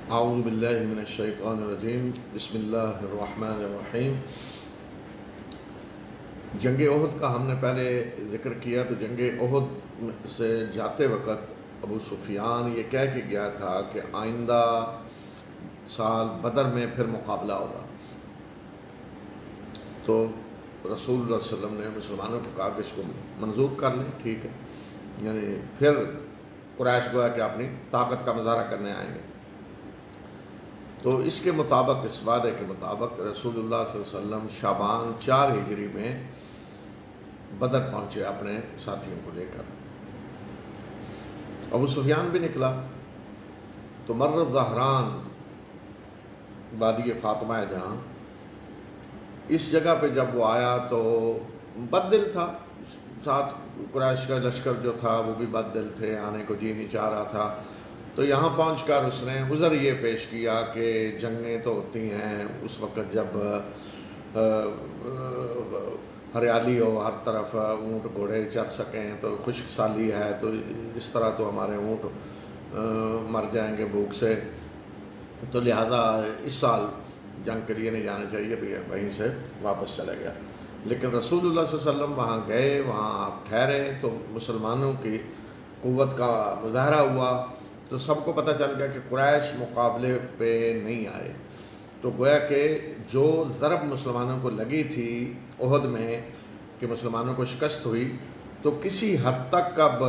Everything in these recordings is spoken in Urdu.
اعوذ باللہ من الشیطان الرجیم بسم اللہ الرحمن الرحیم۔ جنگ احد کا ہم نے پہلے ذکر کیا تو جنگ احد سے جاتے وقت ابو سفیان یہ کہہ کے گیا تھا کہ آئندہ سال بدر میں پھر مقابلہ ہوگا۔ تو رسول اللہ صلی اللہ علیہ وسلم نے مسلمانوں کو کہا کہ اس کو منظور کر لیں، ٹھیک ہے، یعنی پھر قریش گویا کہ اپنی طاقت کا مظاہرہ کرنے آئیں گے۔ تو اس کے مطابق، اس وعدے کے مطابق رسول اللہ صلی اللہ علیہ وسلم شعبان 4 ہجری میں بدر پہنچے اپنے ساتھیوں کو لے کر۔ ابو سفیان بھی نکلا تو مر الظہران وادی فاطمہ ہے جہاں، اس جگہ پہ جب وہ آیا تو بد دل تھا، ساتھ قریش کا لشکر جو تھا وہ بھی بد دل تھے، آنے کو جی نہیں چاہ رہا تھا۔ تو یہاں پہنچ کر اس نے عذر یہ پیش کیا کہ جنگیں تو ہوتی ہیں اس وقت جب ہریالی ہو، ہر طرف اونٹ گھوڑے چر سکیں، تو خشک سالی ہے، تو اس طرح تو ہمارے اونٹ مر جائیں گے بھوک سے، تو لہذا اس سال جنگ کے لیے نہیں جانا چاہیے، تو یہ وہیں سے واپس چلا گیا۔ لیکن رسول اللہ صلی اللہ علیہ وسلم وہاں گئے، وہاں آپ ٹھہرے تو مسلمانوں کی قوت کا مظاہرہ ہوا، تو سب کو پتہ چل گیا کہ قریش مقابلے پہ نہیں آئے۔ تو گویا کہ جو ضرب مسلمانوں کو لگی تھی احد میں کہ مسلمانوں کو شکست ہوئی، تو کسی حد تک اب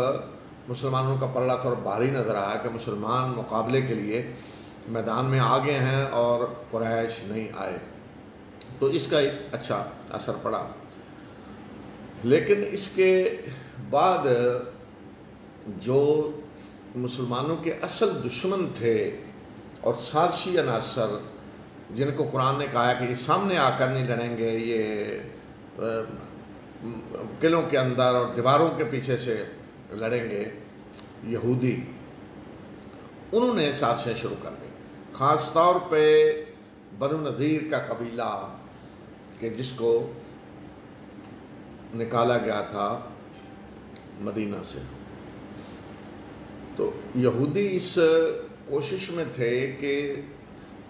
مسلمانوں کا پلڑا تھوڑا بھاری نظر آیا کہ مسلمان مقابلے کے لیے میدان میں آگے ہیں اور قریش نہیں آئے، تو اس کا ایک اچھا اثر پڑا۔ لیکن اس کے بعد جو مسلمانوں کے اصل دشمن تھے اور سازشی عناصر جن کو قرآن نے کہا کہ یہ سامنے آ کر نہیں لڑیں گے، یہ قلعوں کے اندر اور دیواروں کے پیچھے سے لڑیں گے، یہودی، انہوں نے سازشیں شروع کر دی، خاص طور پہ بنو نذیر کا قبیلہ کہ جس کو نکالا گیا تھا مدینہ سے۔ تو یہودی اس کوشش میں تھے کہ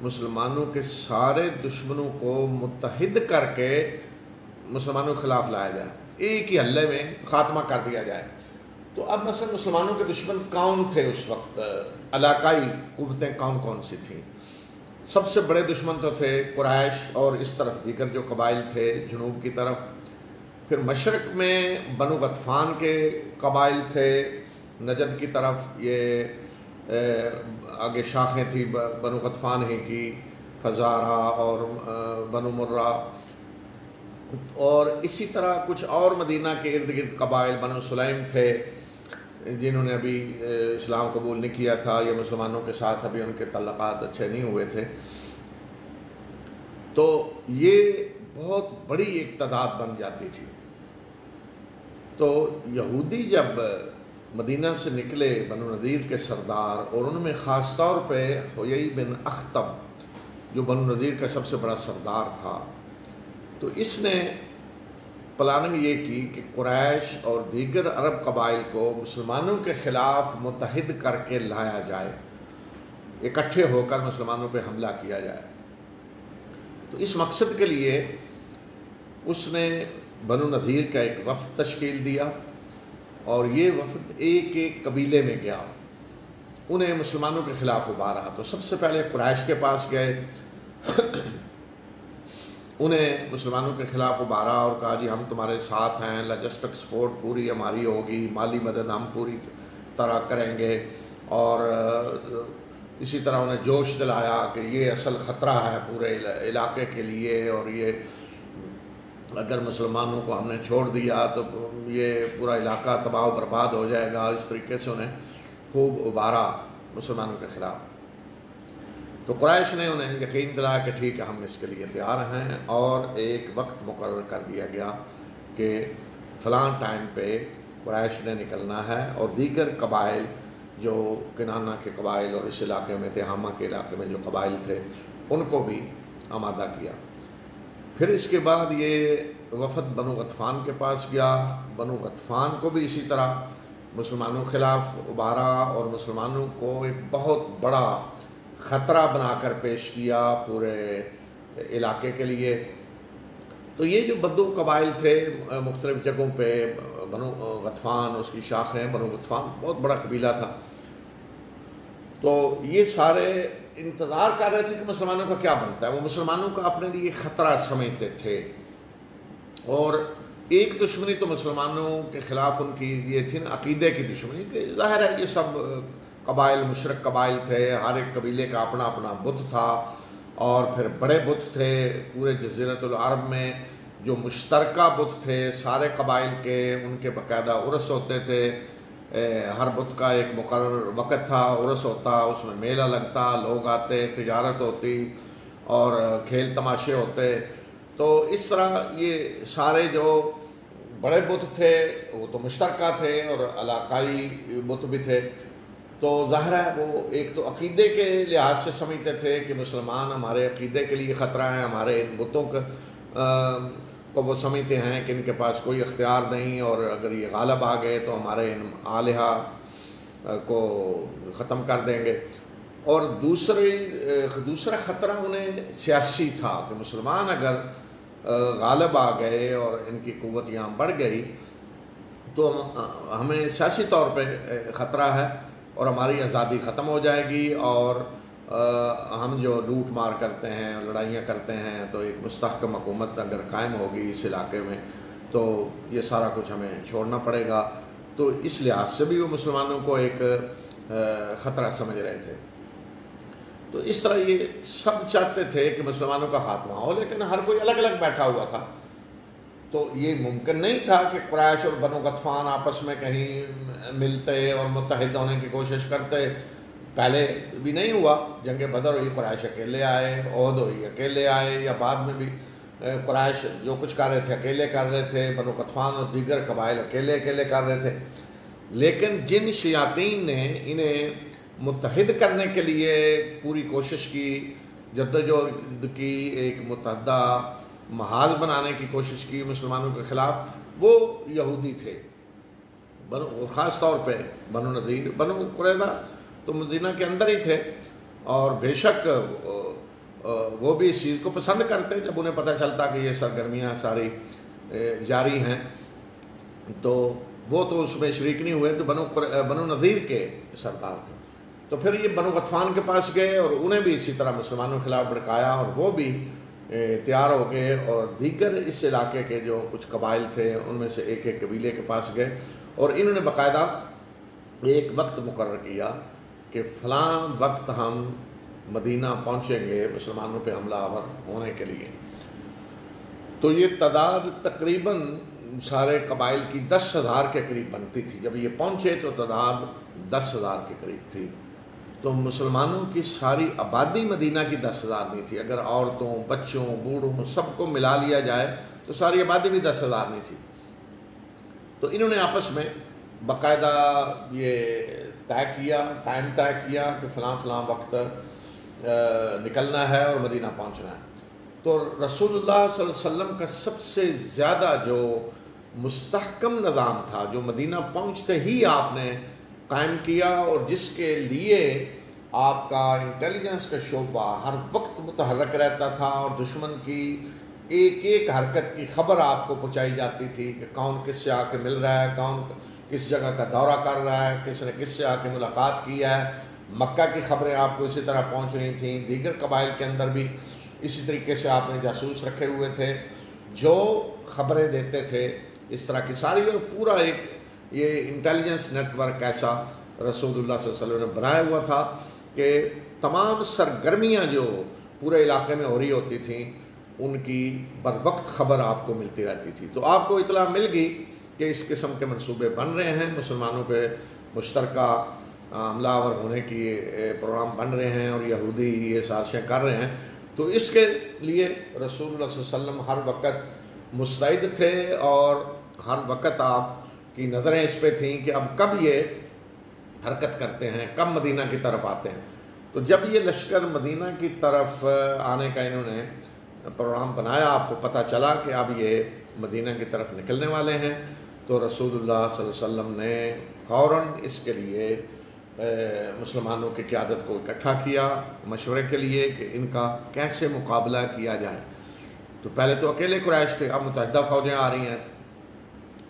مسلمانوں کے سارے دشمنوں کو متحد کر کے مسلمانوں کے خلاف لایا جائے، ایک ہی حلے میں خاتمہ کر دیا جائے۔ تو اب مثلا مسلمانوں کے دشمن کون تھے اس وقت، علاقائی قوتیں کون کون سی تھیں؟ سب سے بڑے دشمن تو تھے قریش، اور اس طرف دیگر جو قبائل تھے جنوب کی طرف، پھر مشرق میں بنو غطفان کے قبائل تھے، نجد کی طرف یہ آگے شاخیں تھیں بنو غطفان ہی کی، فزارہ اور بنو مرہ، اور اسی طرح کچھ اور مدینہ کے ارد گرد قبائل بنو سلیم تھے جنہوں نے ابھی اسلام قبول نہیں کیا تھا، یا مسلمانوں کے ساتھ ابھی ان کے تعلقات اچھے نہیں ہوئے تھے۔ تو یہ بہت بڑی ایک تعداد بن جاتی تھی۔ تو یہودی جب مدینہ سے نکلے، بنو نذیر کے سردار، اور ان میں خاص طور پہ حیی بن اخطب جو بنو نذیر کا سب سے بڑا سردار تھا، تو اس نے پلاننگ یہ کی کہ قریش اور دیگر عرب قبائل کو مسلمانوں کے خلاف متحد کر کے لایا جائے، اکٹھے ہو کر مسلمانوں پہ حملہ کیا جائے۔ تو اس مقصد کے لیے اس نے بنو نذیر کا ایک وفد تشکیل دیا، اور یہ وفد ایک ایک قبیلے میں گیا، انہیں مسلمانوں کے خلاف ابھارا۔ تو سب سے پہلے قریش کے پاس گئے، انہیں مسلمانوں کے خلاف ابھارا اور کہا جی ہم تمہارے ساتھ ہیں، لاجسٹک سپورٹ پوری ہماری ہوگی، مالی مدد ہم پوری طرح کریں گے، اور اسی طرح انہیں جوش دلایا کہ یہ اصل خطرہ ہے پورے علاقے کے لیے، اور یہ اگر مسلمانوں کو ہم نے چھوڑ دیا تو یہ پورا علاقہ تباہ و برباد ہو جائے گا۔ اس طریقے سے انہیں خوب ابھارا مسلمانوں کے خلاف۔ تو قریش نے انہیں یقین دلایا کہ ٹھیک ہے ہم اس کے لیے تیار ہیں، اور ایک وقت مقرر کر دیا گیا کہ فلاں ٹائم پہ قریش نے نکلنا ہے، اور دیگر قبائل جو کنانہ کے قبائل اور اس علاقے میں تہامہ کے علاقے میں جو قبائل تھے ان کو بھی آمادہ کیا۔ پھر اس کے بعد یہ وفد بنو غطفان کے پاس گیا، بنو غطفان کو بھی اسی طرح مسلمانوں کے خلاف ابھارا، اور مسلمانوں کو ایک بہت بڑا خطرہ بنا کر پیش کیا پورے علاقے کے لیے۔ تو یہ جو بدو قبائل تھے مختلف جگہوں پہ، بنو غطفان اس کی شاخیں، بنو غطفان بہت بڑا قبیلہ تھا، تو یہ سارے انتظار کر رہے تھے کہ مسلمانوں کا کیا بنتا ہے۔ وہ مسلمانوں کا اپنے لیے خطرہ سمجھتے تھے، اور ایک دشمنی تو مسلمانوں کے خلاف ان کی یہ تھی نا، عقیدے کی دشمنی، کہ ظاہر ہے یہ سب قبائل مشرک قبائل تھے، ہر ایک قبیلے کا اپنا اپنا بت تھا، اور پھر بڑے بت تھے پورے جزیرۃ العرب میں جو مشترکہ بت تھے سارے قبائل کے، ان کے باقاعدہ عرس ہوتے تھے، ہر بت کا ایک مقرر وقت تھا، عرس ہوتا، اس میں میلہ لگتا، لوگ آتے، تجارت ہوتی اور کھیل تماشے ہوتے۔ تو اس طرح یہ سارے جو بڑے بت تھے وہ تو مشترکہ تھے اور علاقائی بت بھی تھے، تو ظاہر ہے وہ ایک تو عقیدے کے لحاظ سے سمجھتے تھے کہ مسلمان ہمارے عقیدے کے لیے خطرہ ہیں، ہمارے ان بتوں کو وہ سمجھتے ہیں کہ ان کے پاس کوئی اختیار نہیں، اور اگر یہ غالب آ گئے تو ہمارے ان آلہہ کو ختم کر دیں گے۔ اور دوسرا خطرہ انہیں سیاسی تھا کہ مسلمان اگر غالب آ گئے اور ان کی قوت یہاں بڑھ گئی تو ہمیں سیاسی طور پہ خطرہ ہے، اور ہماری آزادی ختم ہو جائے گی، اور ہم جو لوٹ مار کرتے ہیں، لڑائیاں کرتے ہیں، تو ایک مستحکم حکومت اگر قائم ہوگی اس علاقے میں تو یہ سارا کچھ ہمیں چھوڑنا پڑے گا۔ تو اس لحاظ سے بھی وہ مسلمانوں کو ایک خطرہ سمجھ رہے تھے۔ تو اس طرح یہ سب چاہتے تھے کہ مسلمانوں کا خاتمہ ہو، لیکن ہر کوئی الگ الگ بیٹھا ہوا تھا، تو یہ ممکن نہیں تھا کہ قریش اور بنو غطفان آپس میں کہیں ملتے اور متحد ہونے کی کوشش کرتے۔ پہلے بھی نہیں ہوا، جنگ بدر ہوئی قریش اکیلے آئے، عہد ہوئی اکیلے آئے، یا بعد میں بھی قریش جو کچھ کر رہے تھے اکیلے کر رہے تھے، بنو غطفان اور دیگر قبائل اکیلے کر رہے تھے۔ لیکن جن شیاطین نے انہیں متحد کرنے کے لیے پوری کوشش کی، جدوجہد کی، ایک متحدہ محاذ بنانے کی کوشش کی مسلمانوں کے خلاف، وہ یہودی تھے، خاص طور پہ بنو نذیر۔ بنو قریظہ تو مدینہ کے اندر ہی تھے، اور بے شک وہ بھی اس چیز کو پسند کرتے جب انہیں پتہ چلتا کہ یہ سرگرمیاں ساری جاری ہیں، تو وہ تو اس میں شریک نہیں ہوئے، تو بنو نذیر کے سردار تھے۔ تو پھر یہ بنو غطفان کے پاس گئے اور انہیں بھی اسی طرح مسلمانوں کے خلاف بھڑکایا، اور وہ بھی تیار ہو گئے، اور دیگر اس علاقے کے جو کچھ قبائل تھے ان میں سے ایک ایک قبیلے کے پاس گئے، اور انہوں نے باقاعدہ ایک وقت مقرر کیا کہ فلاں وقت ہم مدینہ پہنچیں گے مسلمانوں پہ حملہ آور ہونے کے لیے۔ تو یہ تعداد تقریباً سارے قبائل کی 10,000 کے قریب بنتی تھی۔ جب یہ پہنچے تو تعداد 10,000 کے قریب تھی۔ تو مسلمانوں کی ساری آبادی مدینہ کی 10,000 نہیں تھی، اگر عورتوں، بچوں، بوڑھوں سب کو ملا لیا جائے تو ساری آبادی بھی 10,000 نہیں تھی۔ تو انہوں نے آپس میں باقاعدہ یہ ٹائم طے کیا کہ فلاں فلاں وقت نکلنا ہے اور مدینہ پہنچنا ہے۔ تو رسول اللہ صلی اللہ علیہ وسلم کا سب سے زیادہ جو مستحکم نظام تھا، جو مدینہ پہنچتے ہی آپ نے قائم کیا، اور جس کے لیے آپ کا انٹیلیجنس کا شعبہ ہر وقت متحرک رہتا تھا، اور دشمن کی ایک ایک حرکت کی خبر آپ کو پہنچائی جاتی تھی کہ کون کس سے آ کے مل رہا ہے، کون کس جگہ کا دورہ کر رہا ہے، کس نے کس سے آ کے ملاقات کی ہے۔ مکہ کی خبریں آپ کو اسی طرح پہنچ رہی تھیں، دیگر قبائل کے اندر بھی اسی طریقے سے آپ نے جاسوس رکھے ہوئے تھے جو خبریں دیتے تھے، اس طرح کی ساری، اور پورا ایک یہ انٹیلیجنس نیٹ ورک ایسا رسول اللہ صلی اللہ علیہ وسلم نے بنایا ہوا تھا کہ تمام سرگرمیاں جو پورے علاقے میں ہو رہی ہوتی تھیں ان کی بر وقت خبر آپ کو ملتی رہتی تھی۔ تو آپ کو اطلاع مل گئی کہ اس قسم کے منصوبے بن رہے ہیں، مسلمانوں پہ مشترکہ حملہ آور ہونے کی پروگرام بن رہے ہیں، اور یہودی یہ سازشیں کر رہے ہیں۔ تو اس کے لیے رسول اللہ صلی اللہ علیہ وسلم ہر وقت مستعد تھے، اور ہر وقت آپ کی نظریں اس پہ تھیں کہ اب کب یہ حرکت کرتے ہیں، کب مدینہ کی طرف آتے ہیں۔ تو جب یہ لشکر مدینہ کی طرف آنے کا انہوں نے پروگرام بنایا، آپ کو پتہ چلا کہ اب یہ مدینہ کی طرف نکلنے والے ہیں، تو رسول اللہ صلی اللہ علیہ وسلم نے فوراً اس کے لیے مسلمانوں کی قیادت کو اکٹھا کیا مشورے کے لیے کہ ان کا کیسے مقابلہ کیا جائے. تو پہلے تو اکیلے قریش تھے، اب متحدہ فوجیں آ رہی ہیں،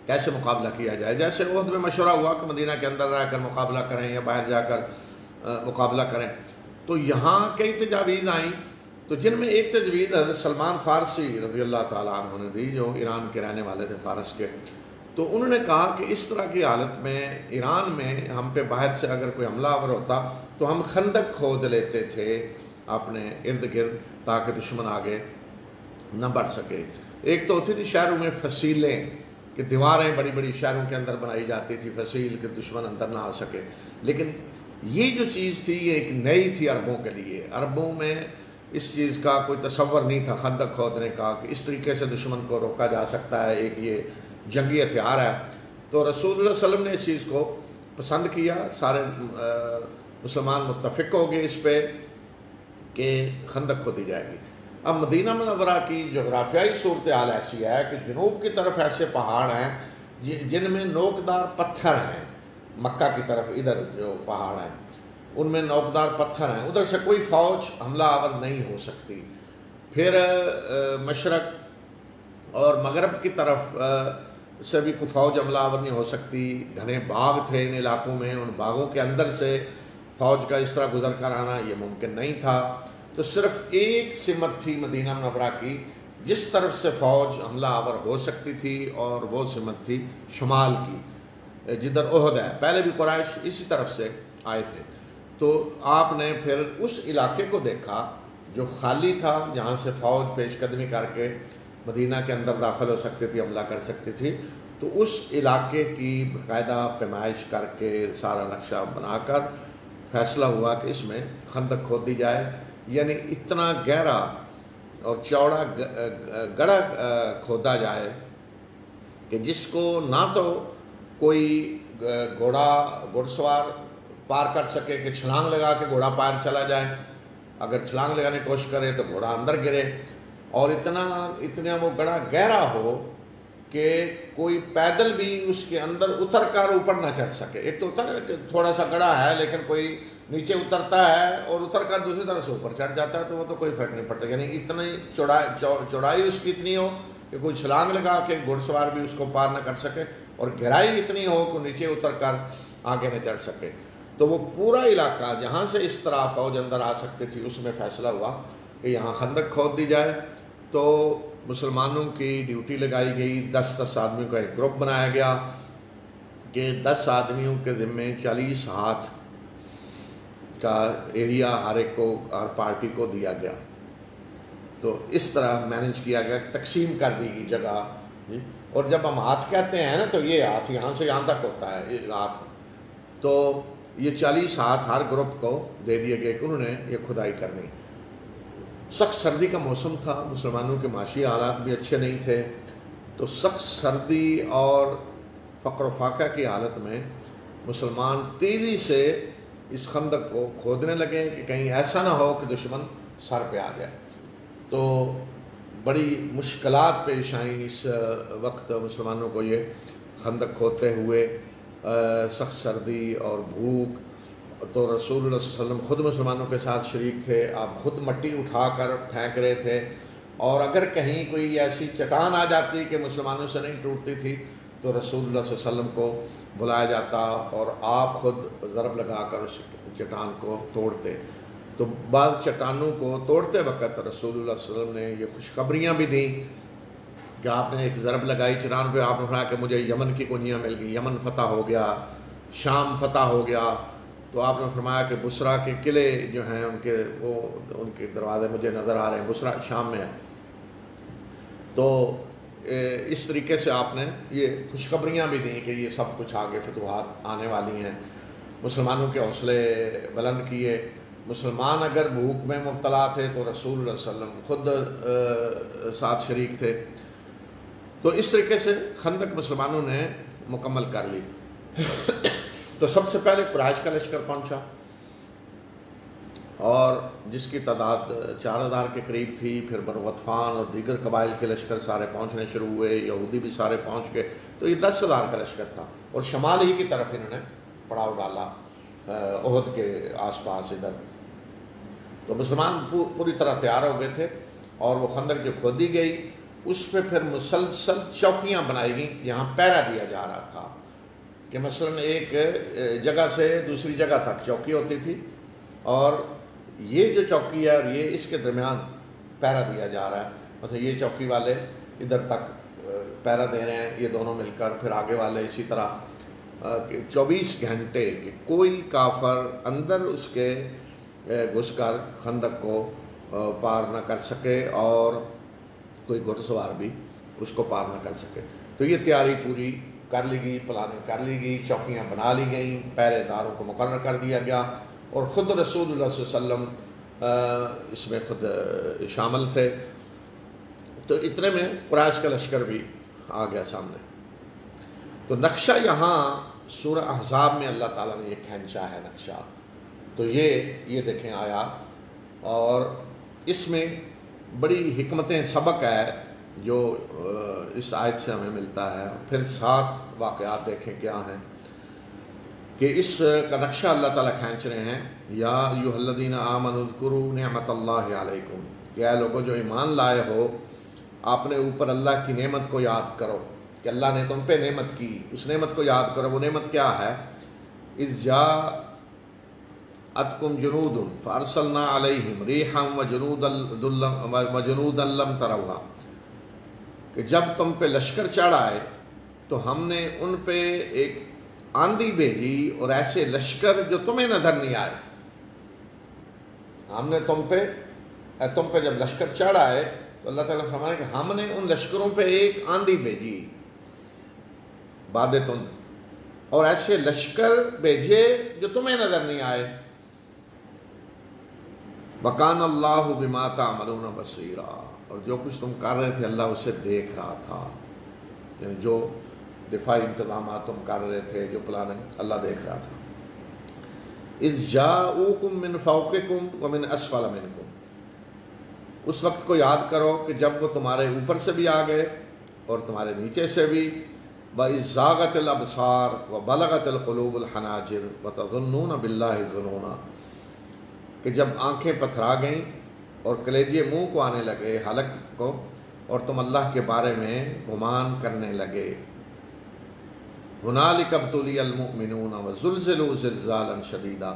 کیسے مقابلہ کیا جائے. جیسے احد میں مشورہ ہوا کہ مدینہ کے اندر رہ کر مقابلہ کریں یا باہر جا کر مقابلہ کریں، تو یہاں کئی تجاویز آئیں، تو جن میں ایک تجویز حضرت سلمان فارسی رضی اللہ تعالیٰ عنہ نے دی، جو ایران کے رہنے والے تھے، فارس کے. تو انہوں نے کہا کہ اس طرح کی حالت میں ایران میں ہم پہ باہر سے اگر کوئی حملہ آور ہوتا تو ہم خندق کھود لیتے تھے اپنے ارد گرد تاکہ دشمن آگے نہ بڑھ سکے. ایک تو ہوتی تھی شہروں میں فصیلیں، کہ دیواریں بڑی بڑی شہروں کے اندر بنائی جاتی تھی فصیل، کہ دشمن اندر نہ آ سکے. لیکن یہ جو چیز تھی یہ ایک نئی تھی عربوں کے لیے. عربوں میں اس چیز کا کوئی تصور نہیں تھا خندق کھودنے کا، کہ اس طریقے سے دشمن کو روکا جا سکتا ہے، ایک یہ جنگی ہتھیار ہے. تو رسول اللہ صلی اللہ علیہ وسلم نے اس چیز کو پسند کیا، سارے مسلمان متفق ہو گئے اس پہ کہ خندق کھودی جائے گی. اب مدینہ منورہ کی جغرافیائی صورتحال ایسی ہے کہ جنوب کی طرف ایسے پہاڑ ہیں جن میں نوکدار پتھر ہیں، مکہ کی طرف ادھر جو پہاڑ ہیں ان میں نوکدار پتھر ہیں، ادھر سے کوئی فوج حملہ آور نہیں ہو سکتی. پھر مشرق اور مغرب کی طرف سے بھی کوئی فوج حملہ آور نہیں ہو سکتی. گھنے باغ تھے ان علاقوں میں، ان باغوں کے اندر سے فوج کا اس طرح گزر کر آنا یہ ممکن نہیں تھا. تو صرف ایک سمت تھی مدینہ منورہ کی جس طرف سے فوج حملہ آور ہو سکتی تھی، اور وہ سمت تھی شمال کی جدھر احد ہے. پہلے بھی قریش اسی طرف سے آئے تھے. تو آپ نے پھر اس علاقے کو دیکھا جو خالی تھا، جہاں سے فوج پیش قدمی کر کے مدینہ کے اندر داخل ہو سکتی تھی، حملہ کر سکتی تھی. تو اس علاقے کی باقاعدہ پیمائش کر کے سارا نقشہ بنا کر فیصلہ ہوا کہ اس میں خندق کھود دی جائے. یعنی اتنا گہرا اور چوڑا گڑھا کھودا جائے کہ جس کو نہ تو کوئی گھڑ سوار پار کر سکے کہ چھلانگ لگا کے گھوڑا پار چلا جائے، اگر چھلانگ لگانے کی کوشش کرے تو گھوڑا اندر گرے، اور اتنا وہ گڑھا گہرا ہو کہ کوئی پیدل بھی اس کے اندر اتر کر اوپر نہ چڑھ سکے. ایک تو ہوتا ہے کہ تھوڑا سا گڑھا ہے لیکن کوئی نیچے اترتا ہے اور اتر کر دوسری طرح سے اوپر چڑھ جاتا ہے تو وہ تو کوئی فرق نہیں پڑتا. یعنی اتنی چوڑائی اس کی اتنی ہو کہ کوئی چھلانگ لگا کے گھڑ سوار بھی اس کو پار نہ کر سکے، اور گہرائی اتنی ہو کہ نیچے اتر کر آگے نہ چڑھ سکے. تو وہ پورا علاقہ جہاں سے اس طرح فوج اندر آ سکتی تھی اس میں فیصلہ ہوا کہ یہاں خندق کھود دی جائے. تو مسلمانوں کی ڈیوٹی لگائی گئی، 10 آدمیوں کا ایک گروپ بنایا گیا کہ 10 آدمیوں کے ذمے 40 ہاتھ کا ایریا ہر ایک کو، ہر پارٹی کو دیا گیا. تو اس طرح مینیج کیا گیا کہ تقسیم کر دی گئی جگہ. اور جب ہم ہاتھ کہتے ہیں نا تو یہ ہاتھ یہاں سے یہاں تک ہوتا ہے، یہ ہاتھ. تو یہ 40 ہاتھ ہر گروپ کو دے دیے گئے کہ انہوں نے یہ کھدائی کرنی. سخت سردی کا موسم تھا، مسلمانوں کے معاشی حالات بھی اچھے نہیں تھے. تو سخت سردی اور فقر و فاقہ کی حالت میں مسلمان تیزی سے اس خندق کو کھودنے لگے کہ کہیں ایسا نہ ہو کہ دشمن سر پہ آ جائے. تو بڑی مشکلات پیش آئیں اس وقت مسلمانوں کو یہ خندق کھودتے ہوئے، سخت سردی اور بھوک. تو رسول اللہ صلی اللہ علیہ وسلم خود مسلمانوں کے ساتھ شریک تھے، آپ خود مٹی اٹھا کر پھینک رہے تھے، اور اگر کہیں کوئی ایسی چٹان آ جاتی کہ مسلمانوں سے نہیں ٹوٹتی تھی تو رسول اللہ صلی اللہ علیہ وسلم کو بلایا جاتا اور آپ خود ضرب لگا کر اس چٹان کو توڑتے. تو بعض چٹانوں کو توڑتے وقت رسول اللہ صلی اللہ علیہ وسلم نے یہ خوشخبریاں بھی دیں کہ آپ نے ایک ضرب لگائی چٹان پہ، آپ نے فرمایا کہ مجھے یمن کی کنجیاں مل گئی، یمن فتح ہو گیا، شام فتح ہو گیا. تو آپ نے فرمایا کہ بصرہ کے قلعے جو ہیں ان کے دروازے مجھے نظر آ رہے ہیں، بصرہ شام میں ہے. تو اس طریقے سے آپ نے یہ خوشخبریاں بھی دیں کہ یہ سب کچھ آگے فتوحات آنے والی ہیں. مسلمانوں کے حوصلے بلند کیے. مسلمان اگر بھوک میں مبتلا تھے تو رسول اللہ صلی اللہ علیہ وسلم خود ساتھ شریک تھے. تو اس طریقے سے خندق مسلمانوں نے مکمل کر لی. تو سب سے پہلے قریش کا لشکر پہنچا اور جس کی تعداد 4000 کے قریب تھی. پھر بنو غطفان اور دیگر قبائل کے لشکر سارے پہنچنے شروع ہوئے، یہودی بھی سارے پہنچ گئے. تو یہ 10,000 کا لشکر تھا اور شمال ہی کی طرف انہوں نے پڑاؤ ڈالا. احد کے آس پاس ادھر. تو مسلمان پوری طرح تیار ہو گئے تھے، اور وہ خندق جو کھودی گئی اس پہ پھر مسلسل چوکیاں بنائی گئیں جہاں پہرا دیا جا رہا تھا، کہ مثلا ایک جگہ سے دوسری جگہ تک چوکی ہوتی تھی، اور یہ جو چوکی ہے اور یہ اس کے درمیان پہرا دیا جا رہا ہے. مثلا یہ چوکی والے ادھر تک پہرا دے رہے ہیں، یہ دونوں مل کر، پھر آگے والے اسی طرح 24 گھنٹے کہ کوئی کافر اندر اس کے گھس کر خندق کو پار نہ کر سکے، اور کوئی گھڑ سوار بھی اس کو پار نہ کر سکے. تو یہ تیاری پوری کر لی گئی، پلاننگ کر لی گئی، چوکیاں بنا لی گئیں، پہرے داروں کو مقرر کر دیا گیا، اور خود رسول اللہ صلی اللہ علیہ وسلم اس میں خود شامل تھے. تو اتنے میں قریش کا لشکر بھی آ گیا سامنے. تو نقشہ یہاں سورہ احزاب میں اللہ تعالیٰ نے یہ کھینچا ہے نقشہ. تو یہ دیکھیں آیا، اور اس میں بڑی حکمتیں سبق ہے جو اس آیت سے ہمیں ملتا ہے. پھر 7 واقعات دیکھیں کیا ہیں کہ اس کا نقشہ اللہ تعالیٰ کھینچ رہے ہیں. یا ایھا الذین آمنوا اذکروا نعمت اللہ علیکم، کہ اے لوگوں جو ایمان لائے ہو، اپنے اوپر اللہ کی نعمت کو یاد کرو کہ اللہ نے تم پہ نعمت کی. اس نعمت کو یاد کرو. وہ نعمت کیا ہے؟ اذ جاءتکم جنود فارسلنا علیہم ریحا وجنودا لم تروها، کہ جب تم پہ لشکر چڑھ آئے تو ہم نے ان پہ ایک آندھی بھیجی اور ایسے لشکر جو تمہیں نظر نہیں آئے. ہم نے تم پہ جب لشکر چڑھ آئے تو اللہ تعالیٰ فرمایا کہ ہم نے ان لشکروں پہ ایک آندھی بھیجی باد تند، اور ایسے لشکر بھیجے جو تمہیں نظر نہیں آئے. وَكَانَ اللَّهُ بِمَا تَعْمَلُونَ بَصِيرًا، اور جو کچھ تم کر رہے تھے اللہ اسے دیکھ رہا تھا. یعنی جو دفاعی انتظامات تم کر رہے تھے، جو پلاننگ، اللہ دیکھ رہا تھا. اذ جاءوکم من فوقکم ومن اسفل منکم، اس وقت کو یاد کرو کہ جب وہ تمہارے اوپر سے بھی آ گئے اور تمہارے نیچے سے بھی. وَإِذ زَاغَتِ الْأَبْصَارُ وَبَلَغَتِ الْقُلُوبُ الْحَنَاجِرَ وَتَظُنُّونَ بِاللَّهِ الظُّنُونَ، کہ جب آنکھیں پتھرا گئیں اور کلیجے منہ کو آنے لگے، حلق کو، اور تم اللہ کے بارے میں گمان کرنے لگے. هُنَالِكَ ابْتُلِيَ الْمُؤْمِنُونَ وَزُلْزِلُوا زِلْزَالًا شَدِيدًا،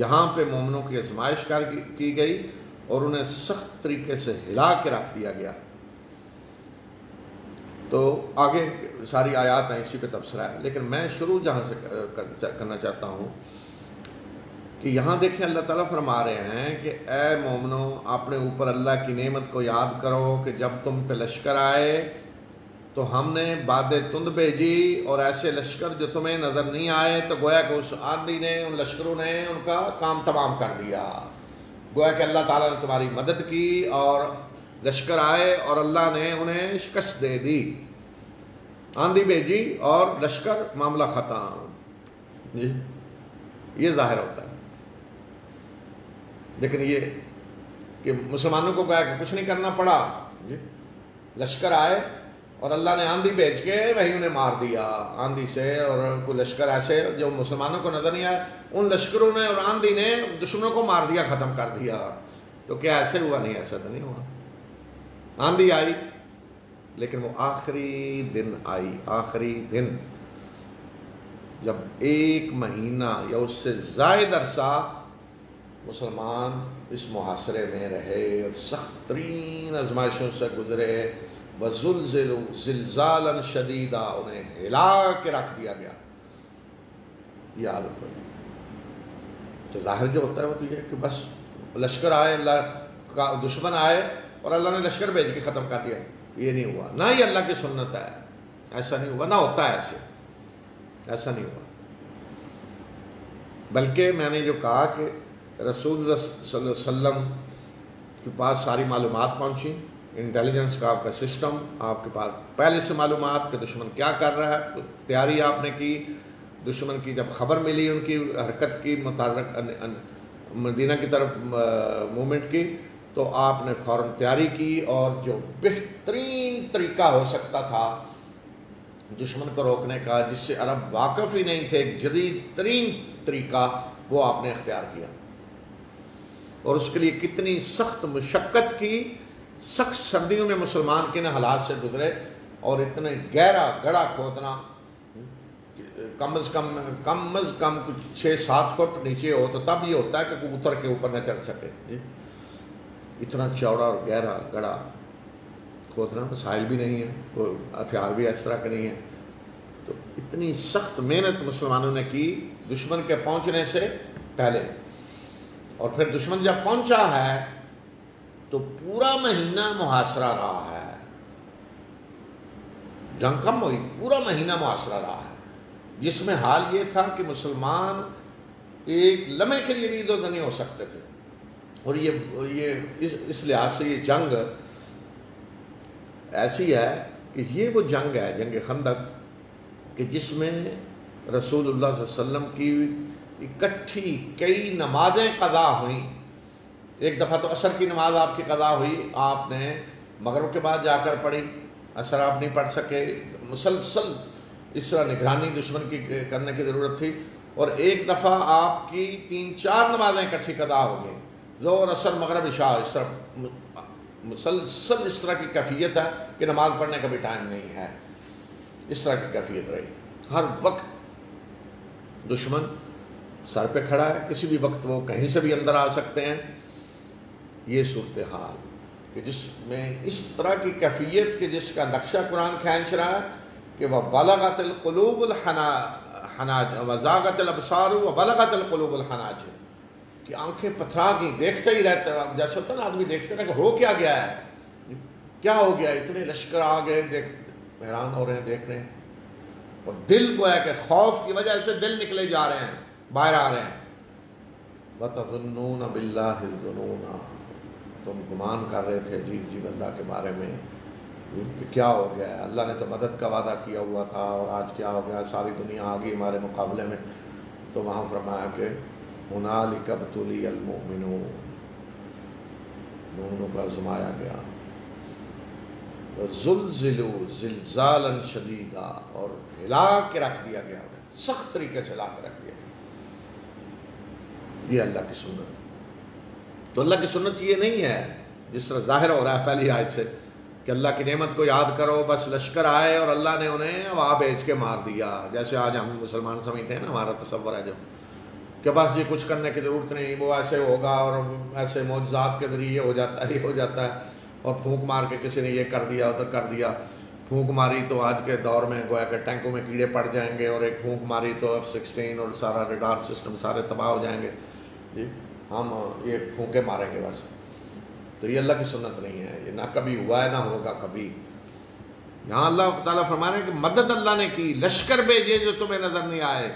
یہاں پہ مومنوں کی آزمائش کی گئی اور انہیں سخت طریقے سے ہلا کے رکھ دیا گیا. تو آگے ساری آیات ہیں، اسی پہ تبصرہ ہے، لیکن میں شروع جہاں سے کرنا چاہتا ہوں کہ یہاں دیکھیں اللہ تعالیٰ فرما رہے ہیں کہ اے مومنو، اپنے اوپر اللہ کی نعمت کو یاد کرو کہ جب تم پہ لشکر آئے تو ہم نے باد تند بھیجی، اور ایسے لشکر جو تمہیں نظر نہیں آئے، تو گویا کہ اس آندھی نے، ان لشکروں نے ان کا کام تمام کر دیا. گویا کہ اللہ تعالیٰ نے تمہاری مدد کی اور لشکر آئے اور اللہ نے انہیں شکست دے دی. آندھی بھیجی اور لشکر، معاملہ ختم. جی یہ ظاہر ہوتا ہے. لیکن یہ کہ مسلمانوں کو گویا کہ کچھ نہیں کرنا پڑا. جی لشکر آئے اور اللہ نے آندھی بھیج کے وہی انہیں مار دیا آندھی سے. اور کوئی لشکر ایسے جو مسلمانوں کو نظر نہیں آئے، ان لشکروں نے اور آندھی نے دشمنوں کو مار دیا، ختم کر دیا. تو کیا ایسے ہوا؟ نہیں، ایسا تو نہیں ہوا. آندھی آئی لیکن وہ آخری دن آئی، آخری دن جب 1 مہینہ یا اس سے زائد عرصہ مسلمان اس محاصرے میں رہے اور سخت ترین آزمائشوں سے گزرے. وَزُلْزِلُوا زِلْزَالًا شَدِيدًا، انہیں ہلا کے رکھ دیا گیا. یہ حالت ہوئی. تو ظاہر جو ہوتا ہے وہ تو یہ کہ بس لشکر آئے، اللہ کا دشمن آئے اور اللہ نے لشکر بھیج کے ختم کر دیا. یہ نہیں ہوا، نہ یہ اللہ کی سنت ہے، ایسا نہیں ہوا، نہ ہوتا ہے ایسے، ایسا نہیں ہوا. بلکہ میں نے جو کہا کہ رسول اللہ صلی اللہ علیہ وسلم کے پاس ساری معلومات پہنچی، انٹیلیجنس کا آپ کا سسٹم، آپ کے پاس پہلے سے معلومات کہ دشمن کیا کر رہا ہے، تیاری آپ نے کی. دشمن کی جب خبر ملی ان کی حرکت کی، متحرک مدینہ کی طرف موومنٹ کی، تو آپ نے فوراً تیاری کی، اور جو بہترین طریقہ ہو سکتا تھا دشمن کو روکنے کا، جس سے عرب واقف ہی نہیں تھے، ایک جدید ترین طریقہ وہ آپ نے اختیار کیا، اور اس کے لیے کتنی سخت مشقت کی، سخت سردیوں میں مسلمان کن حالات سے گزرے، اور اتنے گہرا گڑھا کھودنا، کم از کم کچھ 6-7 فٹ نیچے ہو تو تب یہ ہوتا ہے کہ کوئی اتر کے اوپر نہ چڑھ سکے. اتنا چوڑا اور گہرا گڑھا کھودنا مسائل بھی نہیں ہے، کوئی ہتھیار بھی اس طرح کے نہیں ہے. تو اتنی سخت محنت مسلمانوں نے کی دشمن کے پہنچنے سے پہلے، اور پھر دشمن جب پہنچا ہے تو پورا مہینہ محاصرہ رہا ہے. جنگ کم ہوئی، پورا مہینہ محاصرہ رہا ہے، جس میں حال یہ تھا کہ مسلمان ایک لمحے کے لیے بھی ادھر نہیں ہو سکتے تھے. اور یہ اس لحاظ سے یہ جنگ ایسی ہے کہ یہ وہ جنگ ہے، جنگ خندق، کہ جس میں رسول اللہ صلی اللہ علیہ وسلم کی اکٹھی کئی نمازیں قضا ہوئیں. ایک دفعہ تو عصر کی نماز آپ کی قضا ہوئی، آپ نے مغرب کے بعد جا کر پڑھی، عصر آپ نہیں پڑھ سکے. مسلسل اس طرح نگرانی دشمن کی کرنے کی ضرورت تھی. اور ایک دفعہ آپ کی 3-4 نمازیں اکٹھی قضا ہو گئیں، ظہر عصر مغرب عشاء، اس طرح مسلسل اس طرح کی کیفیت ہے کہ نماز پڑھنے کا بھی ٹائم نہیں ہے. اس طرح کی کیفیت رہی، ہر وقت دشمن سر پہ کھڑا ہے، کسی بھی وقت وہ کہیں سے بھی اندر آ سکتے ہیں. یہ صورتحال کہ جس میں اس طرح کی کیفیت کہ جس کا نقشہ قرآن کھینچ رہا ہے کہ وَبَلَغَتِ الْقُلُوبُ الْحَنَاجِرَ وَزَاغَتِ الْأَبْصَارُ وَبَلَغَتِ الْقُلُوبُ الْحَنَاجِرَ، کہ آنکھیں پتھرا گئی، دیکھتے ہی رہتے. جیسے ہوتا ہے نا آدمی دیکھتے رہے کہ ہو کیا گیا ہے، کیا ہو گیا، اتنے لشکر آ گئے، حیران ہو رہے ہیں، دیکھ رہے ہیں. اور دل کو ہے کہ خوف کی وجہ سے دل نکلے جا رہے ہیں، باہر آ رہے ہیں. وَتَظُنُّونَ بِاللَّهِ الظُّنُونَ، تم گمان کر رہے تھے جی اللہ کے بارے میں کہ کیا ہو گیا ہے. اللہ نے تو مدد کا وعدہ کیا ہوا تھا، اور آج کیا ہو گیا، ساری دنیا آ گئی ہمارے مقابلے میں. تو وہاں فرمایا کہ هُنَالِكَ ابْتُلِيَ الْمُؤْمِنُونَ، مومنوں کو آزمایا گیا. وَزُلْزِلُوا زِلْزَالًا شَدِيدًا، اور ہلا کے رکھ دیا گیا، سخت طریقے سے ہلا کے رکھ دیا گیا. یہ اللہ کی سنت. تو اللہ کی سنت یہ نہیں ہے جس طرح ظاہر ہو رہا ہے پہلی آیت سے کہ اللہ کی نعمت کو یاد کرو، بس لشکر آئے اور اللہ نے انہیں ہوا بھیج کے مار دیا. جیسے آج ہم مسلمان سمجھتے ہیں نا، ہمارا تصور ہے جو کہ بس یہ کچھ کرنے کی ضرورت نہیں، وہ ایسے ہوگا اور ایسے معجزات کے ذریعے ہو جاتا ہے، یہ ہو جاتا ہے. اور پھونک مار کے کسی نے یہ کر دیا، ادھر کر دیا. پھونک ماری تو آج کے دور میں گویا کہ ٹینکوں میں کیڑے پڑ جائیں گے، اور ایک پھونک ماری تو F-16 اور سارا ریڈار سسٹم سارے تباہ ہو جائیں گے. جی ہم یہ پھونکے ماریں گے بس. تو یہ اللہ کی سنت نہیں ہے، یہ نہ کبھی ہوا ہے نہ ہوگا کبھی. یہاں اللہ تعالیٰ فرما رہے ہیں کہ مدد اللہ نے کی، لشکر بھیجے جو تمہیں نظر نہیں آئے.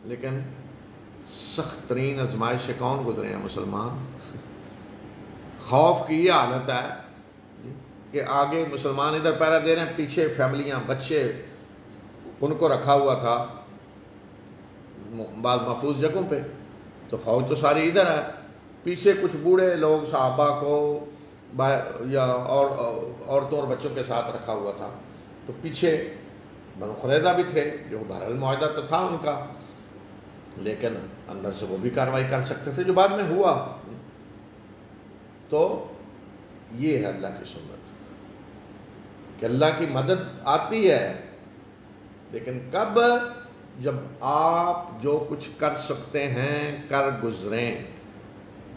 لیکن سخت ترین آزمائش سے کون گزرے ہیں؟ مسلمان. خوف کی یہ حالت ہے کہ آگے مسلمان ادھر پہرا دے رہے ہیں، پیچھے فیملیاں، بچے، ان کو رکھا ہوا تھا بعض محفوظ جگہوں پہ. تو فوج تو ساری ادھر ہے، پیچھے کچھ بوڑھے لوگ صحابہ کو یا اور عورتوں اور بچوں کے ساتھ رکھا ہوا تھا. تو پیچھے بنو قریظہ بھی تھے، جو بہرحال معاہدہ تو تھا ان کا، لیکن اندر سے وہ بھی کارروائی کر سکتے تھے، جو بعد میں ہوا. تو یہ ہے اللہ کی سنت کہ اللہ کی مدد آتی ہے، لیکن کب؟ جب آپ جو کچھ کر سکتے ہیں کر گزریں،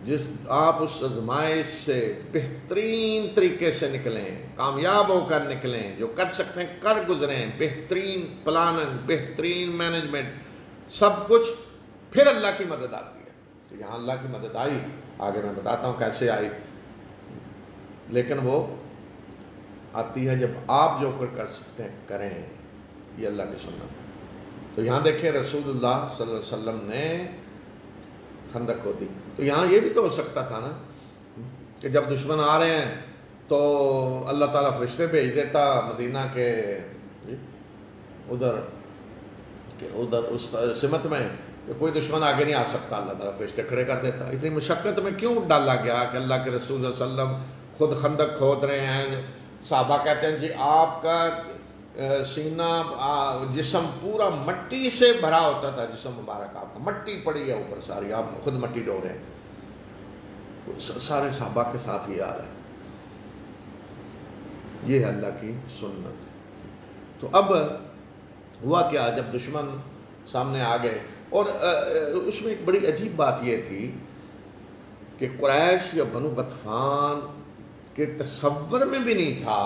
جس آپ اس آزمائش سے بہترین طریقے سے نکلیں، کامیاب ہو کر نکلیں، جو کر سکتے ہیں کر گزریں، بہترین پلاننگ، بہترین مینجمنٹ، سب کچھ، پھر اللہ کی مدد آتی ہے. تو یہاں اللہ کی مدد آئی، آگے میں بتاتا ہوں کیسے آئی. لیکن وہ آتی ہے جب آپ جو کر سکتے ہیں کریں. یہ اللہ کی سنت ہے. تو یہاں دیکھیں رسول اللہ صلی اللہ علیہ وسلم نے خندق کو دی. تو یہاں یہ بھی تو ہو سکتا تھا نا کہ جب دشمن آ رہے ہیں تو اللہ تعالیٰ فرشتے بھیج دیتا مدینہ کے ادھر اس سمت میں کہ کوئی دشمن آگے نہیں آ سکتا، اللہ تعالیٰ فرشتے کھڑے کر دیتا. اتنی مشقت میں کیوں ڈالا گیا کہ اللہ کے رسول صلی اللہ علیہ وسلم خود خندق کھود رہے ہیں؟ صحابہ کہتے ہیں جی آپ کا سینہ جسم پورا مٹی سے بھرا ہوتا تھا، جسم مبارک آپ کا مٹی پڑی ہے اوپر ساری، آپ خود مٹی ڈو رہے ہیں، سارے صحابہ کے ساتھ یہ آ رہا ہے. یہ ہے اللہ کی سنت. تو اب ہوا کیا، جب دشمن سامنے آ گئے، اور اس میں ایک بڑی عجیب بات یہ تھی کہ قریش یا بنو غطفان کے تصور میں بھی نہیں تھا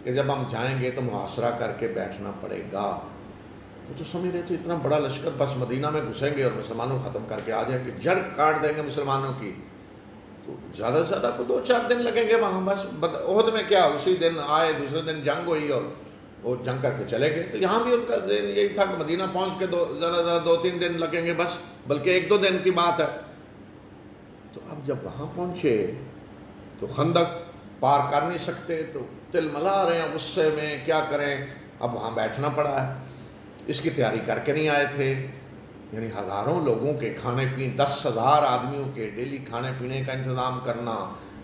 کہ جب ہم جائیں گے تو محاصرہ کر کے بیٹھنا پڑے گا. وہ تو سمجھ رہے تھے اتنا بڑا لشکر، بس مدینہ میں گھسیں گے اور مسلمانوں کو ختم کر کے آ جائیں گے، جڑ کاٹ دیں گے مسلمانوں کی. تو زیادہ سے زیادہ کو 2-4 دن لگیں گے وہاں، بس احد میں کیا اسی دن آئے، دوسرے دن جنگ ہوئی اور وہ جنگ کر کے چلے گئے. تو یہاں بھی ان کا یہی تھا کہ مدینہ پہنچ کے زیادہ سے زیادہ 2-3 دن لگیں گے بس، بلکہ 1-2 دن کی بات ہے. تو اب جب وہاں پہنچے تو خندق پار کر نہیں سکتے، تو تل ملا رہے ہیں غصے میں، کیا کریں. اب وہاں بیٹھنا پڑا ہے، اس کی تیاری کر کے نہیں آئے تھے. یعنی ہزاروں لوگوں کے کھانے پینے، 10,000 آدمیوں کے ڈیلی کھانے پینے کا انتظام کرنا،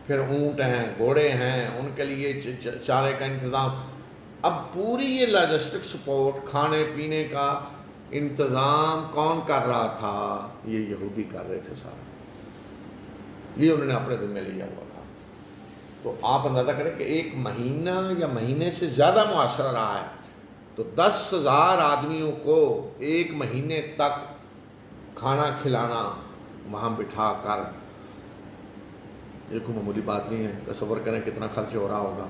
پھر اونٹ ہیں، گھوڑے ہیں، ان کے لیے چارے کا انتظام. اب پوری یہ لاجسٹک سپورٹ، کھانے پینے کا انتظام کون کر رہا تھا؟ یہ یہودی کر رہے تھے سارا، یہ انہوں نے اپنے ذمہ لیا ہوا تھا. تو آپ اندازہ کریں کہ 1 مہینہ یا مہینے سے زیادہ معاشرہ رہا ہے، تو 10,000 آدمیوں کو 1 مہینے تک کھانا کھلانا وہاں بٹھا کر، یہ کوئی معمولی بات نہیں ہے. تصور کریں کتنا خرچ ہو رہا ہوگا،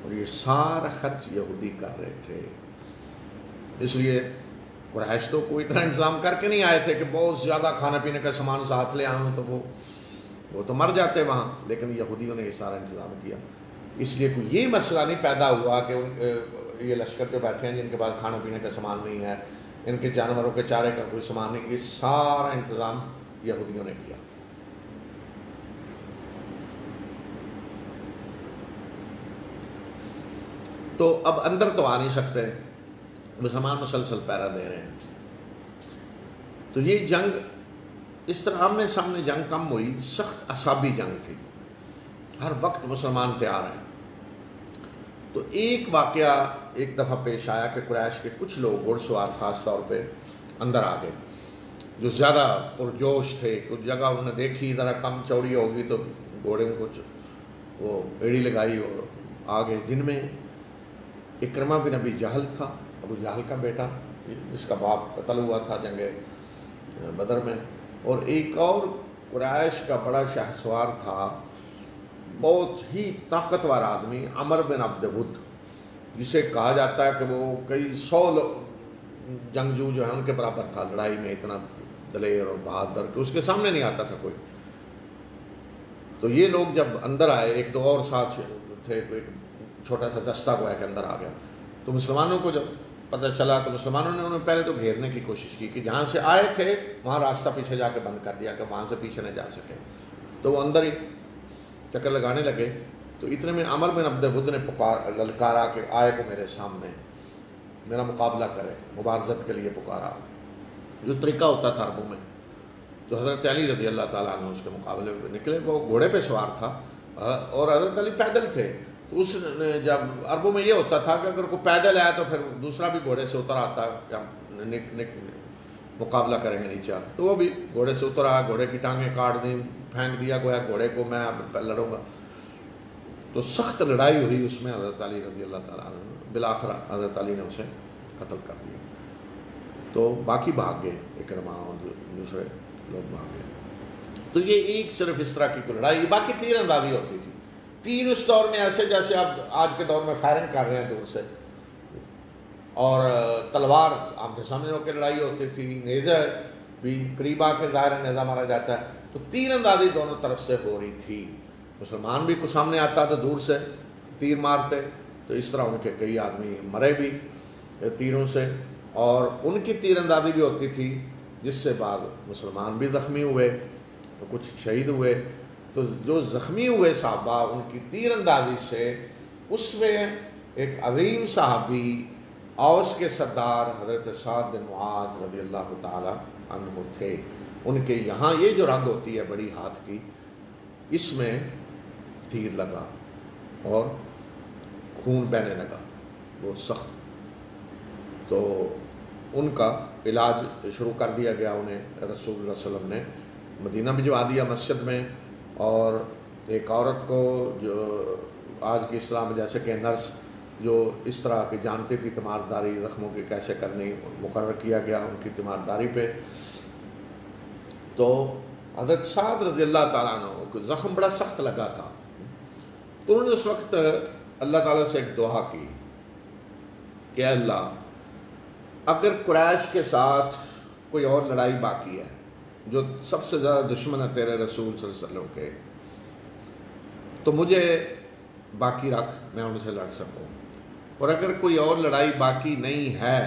اور یہ سارا خرچ یہودی کر رہے تھے. اس لیے قریش تو کوئی اتنا انتظام کر کے نہیں آئے تھے کہ بہت زیادہ کھانا پینے کا سامان ساتھ لے آؤں، تو وہ تو مر جاتے وہاں. لیکن یہودیوں نے یہ سارا انتظام کیا. اس لیے کوئی یہ مسئلہ نہیں پیدا ہوا کہ یہ لشکر جو بیٹھے ہیں جن کے پاس کھانے پینے کا سامان نہیں ہے، ان کے جانوروں کے چارے کا کوئی سامان نہیں. یہ سارا انتظام یہودیوں نے کیا. تو اب اندر تو آ نہیں سکتے، مسلمان مسلسل پہرا دے رہے ہیں. تو یہ جنگ اس طرح آمنے سامنے جنگ کم ہوئی، سخت اعصابی جنگ تھی، ہر وقت مسلمان تیار ہیں. تو ایک واقعہ ایک دفعہ پیش آیا کہ قریش کے کچھ لوگ گھڑ سوار خاص طور پہ اندر آ گئے، جو زیادہ پرجوش تھے. کچھ جگہ انہوں نے دیکھی ذرا کم چوڑی ہوگی تو گھوڑے میں کچھ وہ ایڑی لگائی اور آ گئے. جن میں اکرمہ بن ابی جہل تھا، ابو جہل کا بیٹا، جس کا باپ قتل ہوا تھا جنگ بدر میں. اور ایک اور قریش کا بڑا شہسوار تھا، بہت ہی طاقتور آدمی، عمر بن عبد ود، جسے کہا جاتا ہے کہ وہ کئی 100 جنگجو جو ہیں ان کے برابر تھا لڑائی میں، اتنا دلیر اور بہادر کہ اس کے سامنے نہیں آتا تھا کوئی. تو یہ لوگ جب اندر آئے، 1-2 اور ساتھ تھے، ایک چھوٹا سا دستہ گویا کہ اندر آ گیا. تو مسلمانوں کو جب پتہ چلا تو مسلمانوں نے انہیں پہلے تو گھیرنے کی کوشش کی کہ جہاں سے آئے تھے وہاں راستہ پیچھے جا کے بند کر دیا کہ وہاں سے پیچھے نہ جا سکے. تو وہ اندر ہی چکر لگانے لگے. تو اتنے میں عمر بن عبد ود نے للکارا کہ آئے کو میرے سامنے میرا مقابلہ کرے، مبارزت کے لیے پکارا، جو طریقہ ہوتا تھا عربوں میں. تو حضرت علی رضی اللہ تعالیٰ عنہ اس کے مقابلے میں نکلے. وہ گھوڑے پہ سوار تھا اور حضرت علی پیدل تھے. تو اس نے جب عربوں میں یہ ہوتا تھا کہ اگر کوئی پیدل آیا تو پھر دوسرا بھی گھوڑے سے اتر آتا کہ مقابلہ کریں گے نیچے. تو وہ بھی گھوڑے سے اترا، گھوڑے کی ٹانگیں کاٹ دیں، پھینک دیا گویا گھوڑے کو، میں اب لڑوں گا. تو سخت لڑائی ہوئی اس میں. حضرت علی رضی اللہ تعالیٰ عنہ بالآخر حضرت علی نے اسے قتل کر دیا. تو باقی بھاگ گئے، اکرمہ اور دوسرے لوگ بھاگ گئے. تو یہ ایک صرف اس طرح کی کوئی لڑائی. باقی تیر اندازی ہوتی تھی. تیر اس دور میں ایسے جیسے آپ آج کے دور میں فائرنگ کر رہے ہیں دور سے، اور تلوار آمنے سامنے ہو کے لڑائی ہوتی تھی. نیزہ بھی قریب آ کے ظاہر نیزہ مارا جاتا ہے. تو تیر اندازی دونوں طرف سے ہو رہی تھی. مسلمان بھی کوئی سامنے آتا تو دور سے تیر مارتے. تو اس طرح ان کے کئی آدمی مرے بھی تیروں سے، اور ان کی تیر اندازی بھی ہوتی تھی جس سے بعد مسلمان بھی زخمی ہوئے، کچھ شہید ہوئے. تو جو زخمی ہوئے صحابہ ان کی تیر اندازی سے، اس میں ایک عظیم صحابی اوس کے سردار حضرت سعد بن معاذ رضی اللہ تعالی عنہ تھے. ان کے یہاں یہ جو رگ ہوتی ہے بڑی ہاتھ کی، اس میں تیر لگا اور خون بہنے لگا. وہ سخت تو ان کا علاج شروع کر دیا گیا انہیں رسول اللہ صلی اللہ علیہ وسلم نے مدینہ بھجوا دیا مسجد میں. اور ایک عورت کو جو آج کے اسلام جیسے کہ نرس جو اس طرح کی جانتی تھی تیمارداری زخموں کی کیسے کرنی، مقرر کیا گیا ان کی تیمارداری پہ. تو حضرت سعد رضی اللہ تعالیٰ عنہ کو زخم بڑا سخت لگا تھا، تو انہوں نے اس وقت اللہ تعالیٰ سے ایک دعا کی کہ اللہ اگر قریش کے ساتھ کوئی اور لڑائی باقی ہے، جو سب سے زیادہ دشمن ہے تیرے رسول صلی اللہ علیہ وسلم کے، تو مجھے باقی رکھ، میں ان سے لڑ سکوں. اور اگر کوئی اور لڑائی باقی نہیں ہے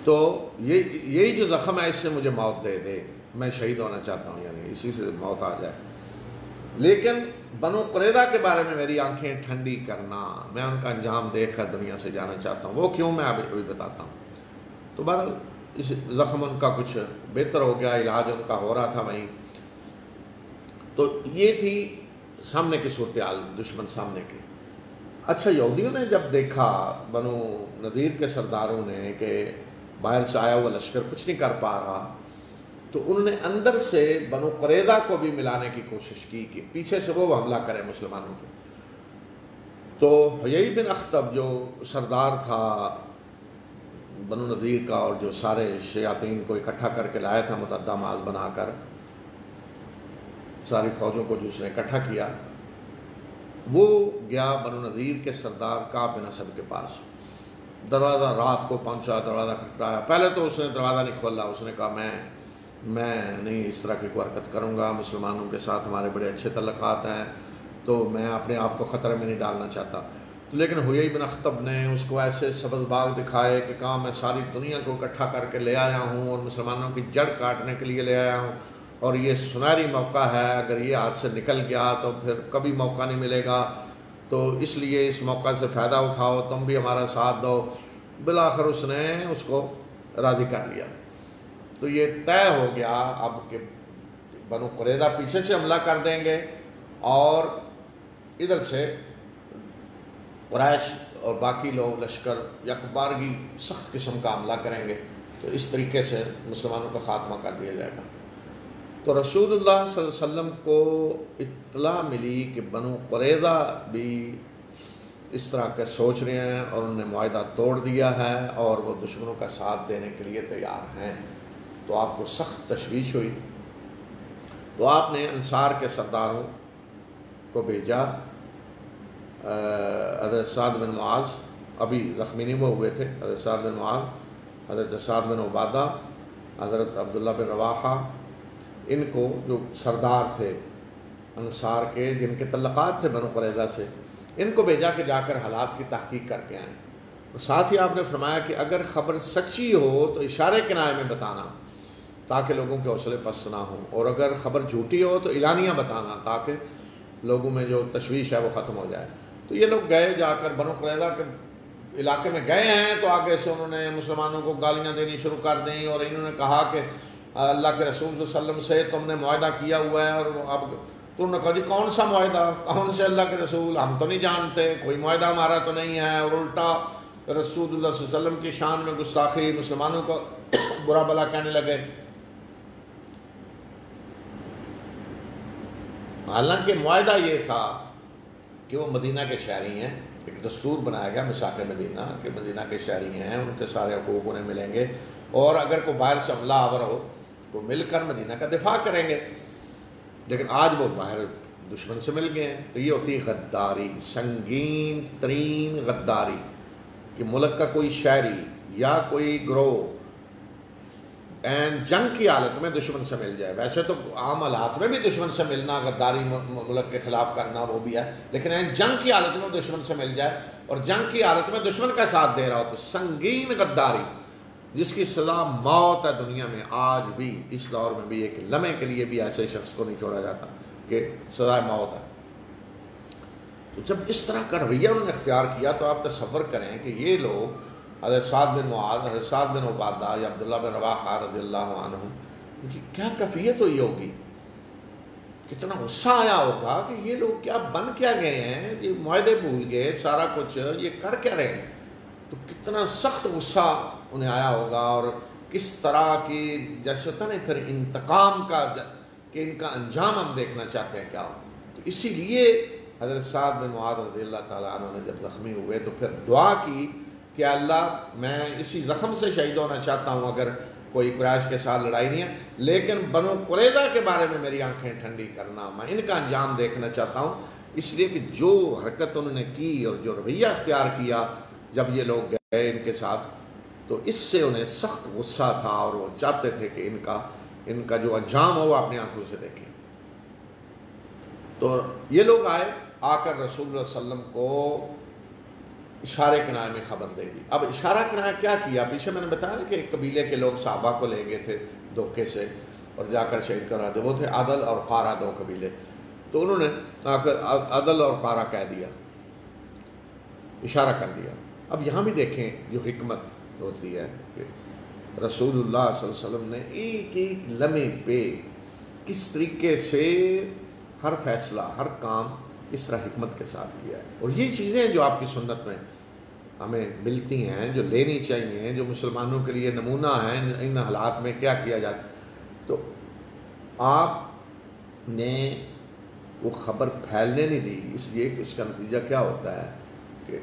تو یہی جو زخم ہے اس سے مجھے موت دے دے، میں شہید ہونا چاہتا ہوں، یعنی اسی سے موت آ جائے. لیکن بنو قریظہ کے بارے میں میری آنکھیں ٹھنڈی کرنا، میں ان کا انجام دیکھ کر دنیا سے جانا چاہتا ہوں. وہ کیوں، میں ابھی بتاتا ہوں. تو بہرحال اس زخم ان کا کچھ بہتر ہو گیا، علاج ان کا ہو رہا تھا وہیں. تو یہ تھی سامنے کی صورتحال، دشمن سامنے کی. اچھا، یہودیوں نے جب دیکھا بنو نذیر کے سرداروں نے کہ باہر سے آیا ہوا لشکر کچھ نہیں کر پا رہا، تو انہوں نے اندر سے بنو قریظہ کو بھی ملانے کی کوشش کی کہ پیچھے سے وہ حملہ کرے مسلمانوں پہ. تو حیی بن اخطب جو سردار تھا بنو نذیر کا، اور جو سارے شیاطین کو اکٹھا کر کے لایا تھا متعدد مال بنا کر، ساری فوجوں کو جو اس نے اکٹھا کیا، وہ گیا بنو نذیر کے سردار کعب بن اسد کے پاس. دروازہ رات کو پہنچا، دروازہ کھٹکھٹایا. پہلے تو اس نے دروازہ نہیں کھولا، اس نے کہا میں نہیں اس طرح کی کوئی حرکت کروں گا، مسلمانوں کے ساتھ ہمارے بڑے اچھے تعلقات ہیں، تو میں اپنے آپ کو خطرے میں نہیں ڈالنا چاہتا. لیکن حیی بن اخطب نے اس کو ایسے سبز باغ دکھائے کہ کہا میں ساری دنیا کو اکٹھا کر کے لے آیا ہوں اور مسلمانوں کی جڑ کاٹنے کے لیے لے آیا ہوں، اور یہ سنہری موقع ہے، اگر یہ ہاتھ سے نکل گیا تو پھر کبھی موقع نہیں ملے گا، تو اس لیے اس موقع سے فائدہ اٹھاؤ، تم بھی ہمارا ساتھ دو. بالآخر اس نے اس کو راضی کر لیا. تو یہ طے ہو گیا اب کہ بنو قریظہ پیچھے سے حملہ کر دیں گے اور ادھر سے قریش اور باقی لوگ لشکر یکبارگی سخت قسم کا حملہ کریں گے. تو اس طریقے سے مسلمانوں کا خاتمہ کر دیا جائے گا. تو رسول اللہ صلی اللہ علیہ وسلم کو اطلاع ملی کہ بنو قریظہ بھی اس طرح کے سوچ رہے ہیں اور انہوں نے معاہدہ توڑ دیا ہے اور وہ دشمنوں کا ساتھ دینے کے لیے تیار ہیں. تو آپ کو سخت تشویش ہوئی. تو آپ نے انصار کے سرداروں کو بھیجا. حضرت سعد بن معاذ ابھی زخمی نہیں ہوئے تھے، حضرت سعد بن معاذ، حضرت سعد بن عبادہ، حضرت عبداللہ بن رواحہ، ان کو جو سردار تھے انصار کے جن کے تعلقات تھے بنو قریظہ سے، ان کو بھیجا کہ جا کر حالات کی تحقیق کر کے آئیں. اور ساتھ ہی آپ نے فرمایا کہ اگر خبر سچی ہو تو اشارے کنائے میں بتانا تاکہ لوگوں کے حوصلے پست نہ ہوں، اور اگر خبر جھوٹی ہو تو اعلانیہ بتانا تاکہ لوگوں میں جو تشویش ہے وہ ختم ہو جائے. تو یہ لوگ گئے، جا کر بنو قریظہ کے علاقے میں گئے ہیں، تو آگے سے انہوں نے مسلمانوں کو گالیاں دینی شروع کر دیں اور انہوں نے کہا کہ اللہ کے رسول صلی اللہ علیہ وسلم سے تم نے معاہدہ کیا ہوا ہے، اور اب تو انہوں نے کہا جی کون سا معاہدہ، کون سے اللہ کے رسول، ہم تو نہیں جانتے، کوئی معاہدہ ہمارا تو نہیں ہے. اور الٹا رسول اللہ صلی اللہ علیہ وسلم کی شان میں گستاخی، مسلمانوں کو برا بلا کہنے لگے. حالانکہ معاہدہ یہ تھا کہ وہ مدینہ کے شہری ہیں، ایک دستور بنایا گیا میثاق مدینہ کہ مدینہ کے شہری ہیں، ان کے سارے حقوق انہیں ملیں گے، اور اگر کوئی باہر سے حملہ آور ہو تو مل کر مدینہ کا دفاع کریں گے. لیکن آج وہ باہر دشمن سے مل گئے ہیں. تو یہ ہوتی ہے غداری، سنگین ترین غداری، کہ ملک کا کوئی شہری یا کوئی گروہ جنگ کی حالت میں دشمن سے مل جائے. ویسے تو عام حالات میں بھی دشمن سے ملنا، غداری ملک کے خلاف کرنا وہ بھی ہے، لیکن جنگ کی حالت میں دشمن سے مل جائے اور جنگ کی حالت میں دشمن کا ساتھ دے رہا ہو، تو سنگین غداری جس کی سزا موت ہے دنیا میں. آج بھی اس دور میں بھی ایک لمحے کے لیے بھی ایسے شخص کو نہیں چھوڑا جاتا کہ سزا موت ہے. تو جب اس طرح کا رویہ انہوں نے اختیار کیا تو آپ تصور کریں کہ یہ لوگ حضرت سعد بن معاذ، حضرت سعد بن عبادہ یا عبداللہ بن رواحہ رضی اللہ عنہ، ان کی کیا کیفیت ہوئی ہوگی، کتنا غصہ آیا ہوگا کہ یہ لوگ کیا بن کیا گئے ہیں، یہ معاہدے بھول گئے، سارا کچھ یہ کر کیا رہے ہیں. تو کتنا سخت غصہ انہیں آیا ہوگا، اور کس طرح کی جیسے ہوتا نا پھر انتقام کا کہ ان کا انجام ہم دیکھنا چاہتے ہیں کیا ہو۔ تو اسی لیے حضرت سعد بن معاذ رضی اللہ تعالیٰ عنہ نے جب زخمی ہوئے تو پھر دعا کی کہ اللہ میں اسی زخم سے شہید ہونا چاہتا ہوں، اگر کوئی قریش کے ساتھ لڑائی نہیں ہے، لیکن بنو قریظہ کے بارے میں میری آنکھیں ٹھنڈی کرنا، میں ان کا انجام دیکھنا چاہتا ہوں۔ اس لیے کہ جو حرکت انہوں نے کی اور جو رویہ اختیار کیا جب یہ لوگ گئے ان کے ساتھ، تو اس سے انہیں سخت غصہ تھا اور وہ چاہتے تھے کہ ان کا جو انجام ہو وہ اپنی آنکھوں سے دیکھیں۔ تو یہ لوگ آئے، آ کر رسول اللہ صلی اللہ علیہ وسلم کو اشارے کنائے میں خبر دے دی۔ اب اشارہ کنائے کیا کیا؟ پیچھے میں نے بتایا نا کہ ایک قبیلے کے لوگ صحابہ کو لے گئے تھے دھوکے سے اور جا کر شہید کرا دے، وہ تھے عدل اور قارہ، دو قبیلے۔ تو انہوں نے آ کر عدل اور قارہ کہہ دیا، اشارہ کر دیا۔ اب یہاں بھی دیکھیں جو حکمت ہوتی ہے کہ رسول اللہ صلی اللہ علیہ وسلم نے ایک ایک لمحے پہ کس طریقے سے ہر فیصلہ، ہر کام اس طرح حکمت کے ساتھ کیا ہے۔ اور یہ چیزیں جو آپ کی سنت میں ہمیں ملتی ہیں، جو لینی چاہیے، جو مسلمانوں کے لیے نمونہ ہیں ان حالات میں کیا کیا جاتا ہے۔ تو آپ نے وہ خبر پھیلنے نہیں دی، اس لیے کہ اس کا نتیجہ کیا ہوتا ہے کہ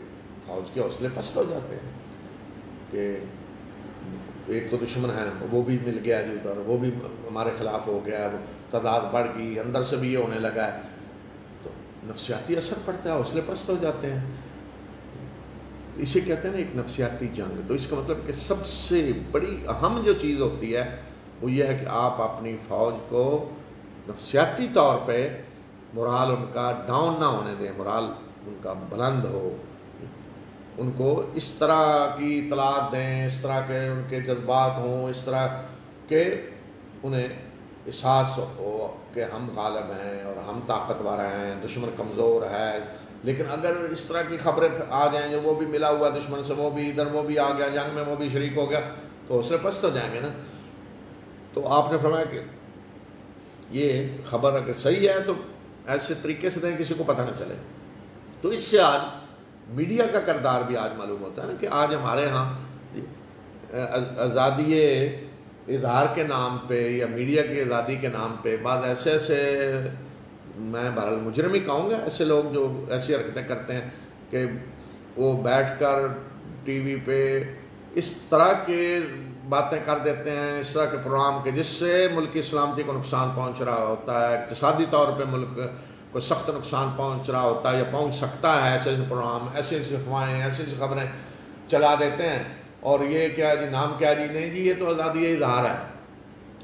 فوج کے حوصلے پست ہو جاتے ہیں کہ ایک تو دشمن ہے، وہ بھی مل گیا جو ادھر، وہ بھی ہمارے خلاف ہو گیا، وہ تعداد بڑھ گئی، اندر سے بھی یہ ہونے لگا ہے، تو نفسیاتی اثر پڑتا ہے، حوصلے پست ہو جاتے ہیں۔ تو اسے کہتے ہیں نا ایک نفسیاتی جنگ۔ تو اس کا مطلب کہ سب سے بڑی اہم جو چیز ہوتی ہے وہ یہ ہے کہ آپ اپنی فوج کو نفسیاتی طور پہ مورال ان کا ڈاؤن نہ ہونے دیں، مورال ان کا بلند ہو، ان کو اس طرح کی اطلاعات دیں، اس طرح کے ان کے جذبات ہوں، اس طرح کہ انہیں احساس ہو کہ ہم غالب ہیں اور ہم طاقتور ہیں، دشمن کمزور ہے۔ لیکن اگر اس طرح کی خبریں آ جائیں جو وہ بھی ملا ہوا دشمن سے، وہ بھی ادھر، وہ بھی آ گیا جنگ میں، وہ بھی شریک ہو گیا، تو حوصلے پست ہو جائیں گے نا۔ تو آپ نے فرمایا کہ یہ خبر اگر صحیح ہے تو ایسے طریقے سے دیں کسی کو پتہ نہ چلے۔ تو اس سے آج میڈیا کا کردار بھی آج معلوم ہوتا ہے نا کہ آج ہمارے ہاں آزادی اظہار کے نام پہ یا میڈیا کی آزادی کے نام پہ بعض ایسے میں بہرحال مجرم ہی کہوں گا، ایسے لوگ جو ایسی حرکتیں کرتے ہیں کہ وہ بیٹھ کر ٹی وی پہ اس طرح کے باتیں کر دیتے ہیں، اس طرح کے پروگرام کے جس سے ملک کی سلامتی کو نقصان پہنچ رہا ہوتا ہے، اقتصادی طور پہ ملک کو سخت نقصان پہنچ رہا ہوتا ہے یا پہنچ سکتا ہے، ایسے پروگرام، ایسے افواہیں، ایسی خبریں چلا دیتے ہیں۔ اور یہ کیا جی نام کیا جی، نہیں جی یہ تو آزادی اظہار ہے۔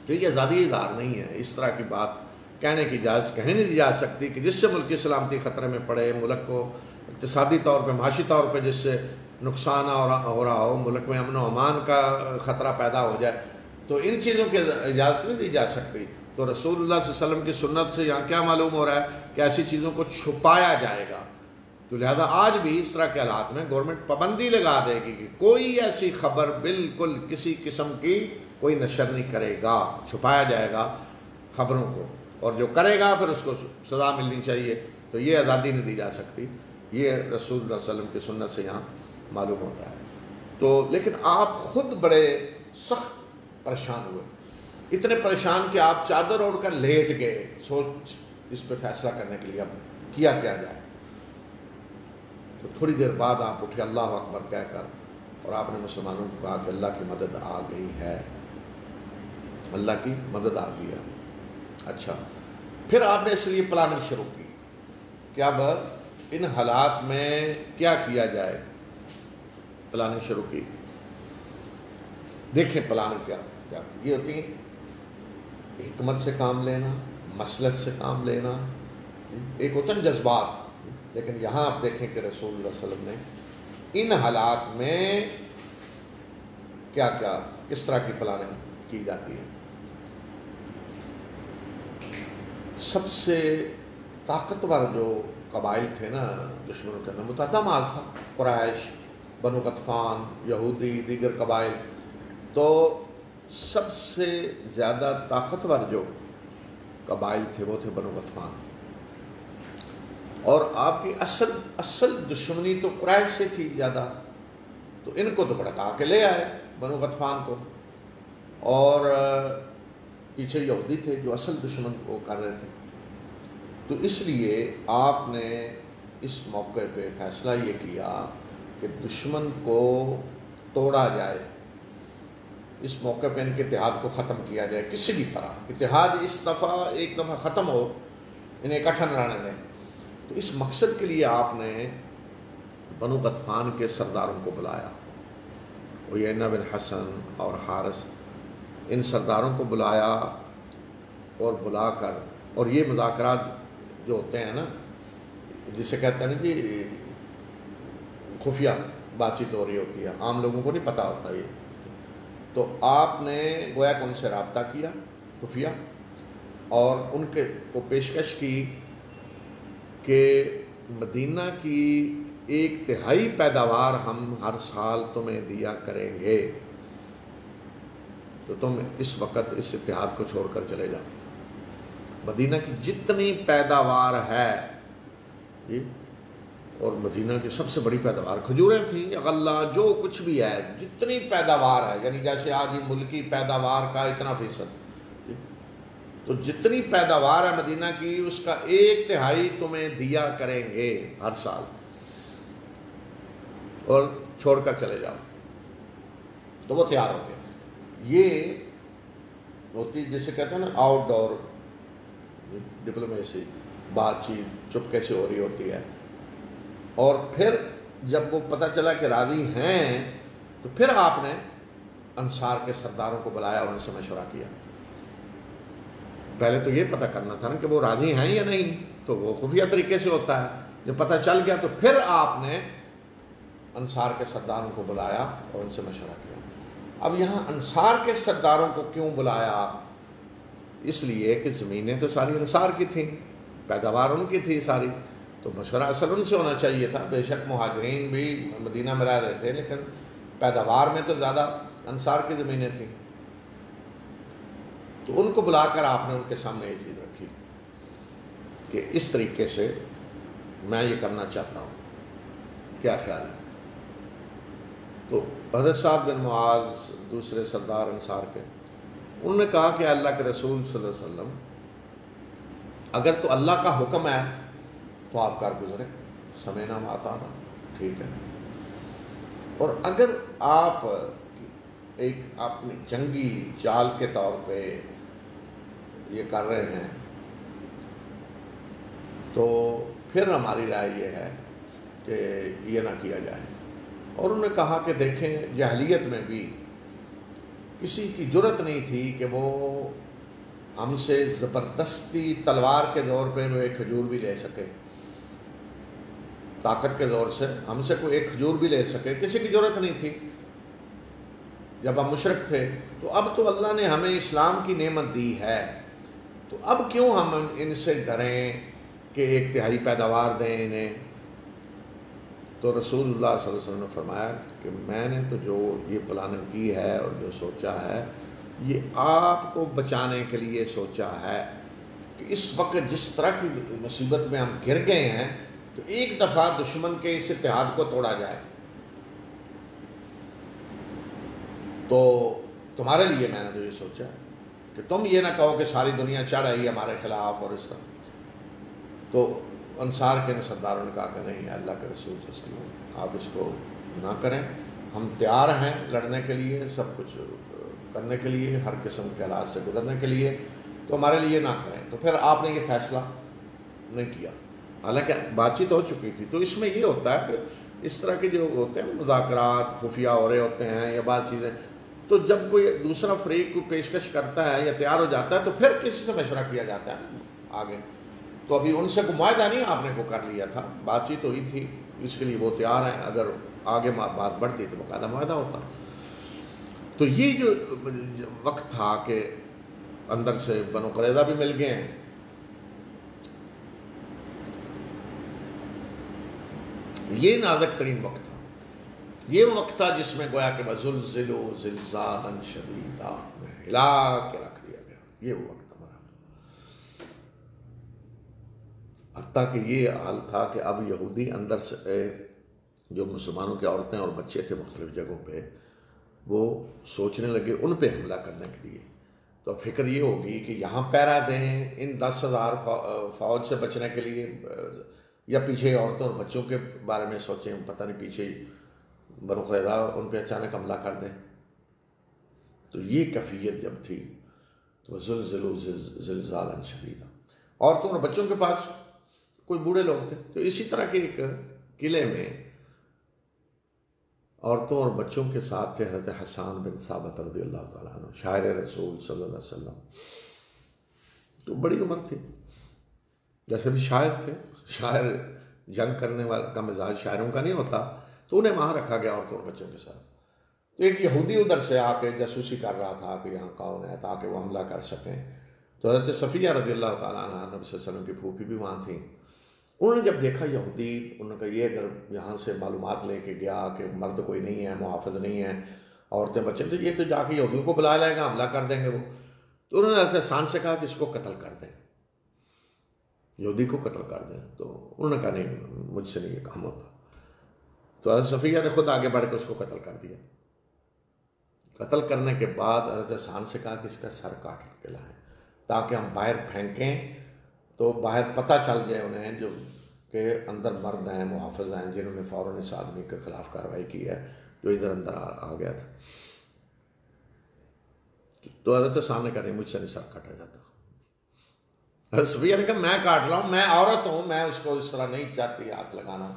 تو یہ آزادی اظہار نہیں ہے، اس طرح کی بات کہنے کی اجازت کہیں نہیں دی جا سکتی کہ جس سے ملک کی سلامتی خطرے میں پڑے، ملک کو اقتصادی طور پہ، معاشی طور پہ جس سے نقصان ہو رہا ہو، ملک میں امن و امان کا خطرہ پیدا ہو جائے، تو ان چیزوں کی اجازت نہیں دی جا سکتی۔ تو رسول اللہ صلی اللہ علیہ وسلم کی سنت سے یہاں کیا معلوم ہو رہا ہے کہ ایسی چیزوں کو چھپایا جائے گا۔ تو لہذا آج بھی اس طرح کے حالات میں گورنمنٹ پابندی لگا دے گی کہ کوئی ایسی خبر بالکل کسی قسم کی کوئی نشر نہیں کرے گا، چھپایا جائے گا خبروں کو، اور جو کرے گا پھر اس کو سزا ملنی چاہیے۔ تو یہ آزادی نہیں دی جا سکتی، یہ رسول اللہ صلی اللہ علیہ وسلم کی سنت سے یہاں معلوم ہوتا ہے۔ تو لیکن آپ خود بڑے سخت پریشان ہوئے، اتنے پریشان کہ آپ چادر اوڑھ کر لیٹ گئے، سوچ اس پہ فیصلہ کرنے کے لیے اب کیا جائے۔ تو تھوڑی دیر بعد آپ اٹھے اللہ اکبر کہہ کر، اور آپ نے مسلمانوں کو کہا کہ اللہ کی مدد آ گئی ہے، اللہ کی مدد آ گئی ہے۔ اچھا، پھر آپ نے اس لیے پلاننگ شروع کی کہ اب ان حالات میں کیا کیا جائے، پلاننگ شروع کی۔ دیکھیں پلاننگ کیا یہ ہوتی ہے، حکمت سے کام لینا، مصلحت سے کام لینا، ایک ہوتا ہے جذبات، لیکن یہاں آپ دیکھیں کہ رسول اللہ صلی اللہ علیہ وسلم نے ان حالات میں کیا کس طرح کی پلاننگ کی جاتی ہے۔ سب سے طاقتور جو قبائل تھے نا دشمنوں کے اندر، متعدد تھا، قریش، بنو غطفان، یہودی، دیگر قبائل۔ تو سب سے زیادہ طاقتور جو قبائل تھے وہ تھے بنو غطفان، اور آپ کی اصل دشمنی تو قریش سے تھی زیادہ۔ تو ان کو تو بھڑکا کے لے آئے بنو غطفان کو، اور پیچھے یہودی تھے جو اصل دشمن کو کر رہے تھے. تو اس لیے آپ نے اس موقع پہ فیصلہ یہ کیا کہ دشمن کو توڑا جائے، اس موقع پہ ان کے اتحاد کو ختم کیا جائے کسی بھی طرح. اتحاد اس دفعہ ایک دفعہ ختم ہو، انہیں اکٹھا نہ رہنے دیں. تو اس مقصد کے لیے آپ نے بنو غطفان کے سرداروں کو بلایا، عیینہ بن حسن اور حارث، ان سرداروں کو بلایا، اور بلا کر، اور یہ مذاکرات جو ہوتے ہیں نا، جسے کہتے ہیں نا جی خفیہ بات چیت ہو رہی ہوتی ہے، عام لوگوں کو نہیں پتہ ہوتا یہ. تو آپ نے گویا کہ ان سے رابطہ کیا خفیہ، اور ان کے کو پیشکش کی کہ مدینہ کی 1/3 پیداوار ہم ہر سال تمہیں دیا کریں گے، تو تم اس وقت اس اتحاد کو چھوڑ کر چلے جاؤ. مدینہ کی جتنی پیداوار ہے جی، اور مدینہ کی سب سے بڑی پیداوار کھجوریں تھیں، غلہ، جو کچھ بھی ہے، جتنی پیداوار ہے، یعنی جیسے آج ملکی پیداوار کا اتنا فیصد، تو جتنی پیداوار ہے مدینہ کی اس کا 1/3 تمہیں دیا کریں گے ہر سال، اور چھوڑ کر چلے جاؤ. تو وہ تیار ہو گئے. یہ ہوتی جسے کہتے ہیں نا آؤٹ ڈور ڈپلومیسی، بات چیت چپکے سے ہو رہی ہوتی ہے. اور پھر جب وہ پتہ چلا کہ راضی ہیں، تو پھر آپ نے انصار کے سرداروں کو بلایا اور ان سے مشورہ کیا. پہلے تو یہ پتہ کرنا تھا نا کہ وہ راضی ہیں یا نہیں، تو وہ خفیہ طریقے سے ہوتا ہے. جب پتہ چل گیا تو پھر آپ نے انصار کے سرداروں کو بلایا اور ان سے مشورہ کیا. اب یہاں انصار کے سرداروں کو کیوں بلایا؟ اس لیے کہ زمینیں تو ساری انصار کی تھیں، پیداوار ان کی تھی ساری، تو مشورہ اصل ان سے ہونا چاہیے تھا. بے شک مہاجرین بھی مدینہ میں رہ رہے تھے، لیکن پیداوار میں تو زیادہ انصار کی زمینیں تھیں. تو ان کو بلا کر آپ نے ان کے سامنے یہ چیز رکھی کہ اس طریقے سے میں یہ کرنا چاہتا ہوں، کیا خیال ہے؟ تو حضرت سعد بن معاذ دوسرے سردار انصار کے، انہوں نے کہا کہ اللہ کے رسول صلی اللہ علیہ وسلم، اگر تو اللہ کا حکم ہے تو آپ کر گزرے، سمعنا و اطعنا، ٹھیک ہے. اور اگر آپ ایک اپنی جنگی چال کے طور پہ یہ کر رہے ہیں تو پھر ہماری رائے یہ ہے کہ یہ نہ کیا جائے. اور انہوں نے کہا کہ دیکھیں، جاہلیت میں بھی کسی کی جرت نہیں تھی کہ وہ ہم سے زبردستی تلوار کے زور پہ وہ ایک کھجور بھی لے سکے، طاقت کے زور سے ہم سے کوئی ایک کھجور بھی لے سکے، کسی کی ضرورت نہیں تھی جب ہم مشرک تھے. تو اب تو اللہ نے ہمیں اسلام کی نعمت دی ہے، تو اب کیوں ہم ان سے ڈریں کہ 1/3 پیداوار دیں انہیں؟ تو رسول اللہ صلی اللہ علیہ وسلم نے فرمایا کہ میں نے تو جو یہ پلاننگ کی ہے اور جو سوچا ہے، یہ آپ کو بچانے کے لیے سوچا ہے کہ اس وقت جس طرح کی مصیبت میں ہم گر گئے ہیں، تو ایک دفعہ دشمن کے اس اتحاد کو توڑا جائے. تو تمہارے لیے میں نے تو یہ سوچا کہ تم یہ نہ کہو کہ ساری دنیا چڑھ آئی ہمارے خلاف اور اس طرح. تو انصار کے سرداروں نے کہا کہ نہیں، اللہ کے رسول صلی اللہ علیہ وسلم آپ اس کو نہ کریں، ہم تیار ہیں لڑنے کے لیے، سب کچھ کرنے کے لیے، ہر قسم کے حالات سے گزرنے کے لیے، تو ہمارے لیے نہ کریں. تو پھر آپ نے یہ فیصلہ نہیں کیا، حالانکہ بات چیت ہو چکی تھی. تو اس میں یہ ہوتا ہے کہ اس طرح کے جو ہوتے ہیں مذاکرات خفیہ ہو رہے ہوتے ہیں یا بعض چیزیں، تو جب کوئی دوسرا فریق کو پیشکش کرتا ہے یا تیار ہو جاتا ہے تو پھر کسی سے مشورہ کیا جاتا ہے آگے. تو ابھی ان سے کوئی معاہدہ نہیں آپ نے کو کر لیا تھا، بات چیت ہوئی تھی، اس کے لیے وہ تیار ہیں، اگر آگے بات بڑھتی تو باقاعدہ معاہدہ ہوتا. تو یہ جو وقت تھا کہ اندر سے بنو قریظہ بھی مل گئے ہیں، یہ نازک ترین وقت تھا. یہ وہ وقت تھا جس میں گویا کہ وَزُلْزِلُوا زِلْزَالًا شَدِيدًا ہلا کے رکھ دیا گیا. یہ وہ وقت ہمارا، حتیٰ کہ یہ حال تھا کہ اب یہودی اندر سے جو مسلمانوں کی عورتیں اور بچے تھے مختلف جگہوں پہ، وہ سوچنے لگے ان پہ حملہ کرنے کے لیے. تو اب فکر یہ ہوگی کہ یہاں پہرا دیں ان 10,000 فوج سے بچنے کے لیے، یا پیچھے عورتوں اور بچوں کے بارے میں سوچیں، پتہ نہیں پیچھے بنو قریظہ ان پہ اچانک حملہ کر دیں. تو یہ کیفیت جب تھی تو زلزلوا زلزالا شدیدا. عورتوں اور بچوں کے پاس کوئی بوڑھے لوگ تھے، تو اسی طرح کے ایک قلعے میں عورتوں اور بچوں کے ساتھ تھے حضرت حسان بن ثابت رضی اللہ تعالیٰ عنہ، شاعر رسول صلی اللہ علیہ وسلم. تو بڑی عمر تھی، جیسے بھی شاعر تھے، شاعر جنگ کرنے والے کا مزاج شاعروں کا نہیں ہوتا، تو انہیں وہاں رکھا گیا عورتوں اور بچوں کے ساتھ. تو ایک یہودی ادھر سے آ کے جاسوسی کر رہا تھا کہ یہاں کون ہے، تاکہ وہ حملہ کر سکیں. تو حضرت صفیہ رضی اللہ تعالیٰ عنہ، نبی صلی اللہ علیہ وسلم کی پھوپھی بھی وہاں تھیں. انہوں نے جب دیکھا یہودی، انہوں نے کہا یہ اگر یہاں سے معلومات لے کے گیا کہ مرد کوئی نہیں ہے، محافظ نہیں ہے، عورتیں بچے، تو یہ تو جا کے یہودیوں کو بلا لائے گا، حملہ کر دیں گے وہ. تو انہوں نے حضرت حسان سے کہا کہ اس کو قتل کر دیں، یہودی کو قتل کر دیں. تو انہوں نے کہا نہیں، مجھ سے نہیں یہ کام ہوتا. تو حضرت صفیہ نے خود آگے بڑھ کے اس کو قتل کر دیا. قتل کرنے کے بعد حضرت حسان سے کہا کہ اس کا سر کاٹ کے لائیں تاکہ ہم باہر پھینکیں تو باہر پتہ چل جائے انہیں جو کہ اندر مرد ہیں، محافظ ہیں، جنہوں نے فوراً اس آدمی کے خلاف کارروائی کی ہے جو ادھر اندر آ گیا تھا. تو حضرت حسان نے کہا نہیں، مجھ سے نہیں سر کاٹا جاتا. حضرت صفیہ نے کہا میں کاٹ رہا ہوں، میں عورت ہوں، میں اس کو اس طرح نہیں چاہتی ہاتھ لگانا.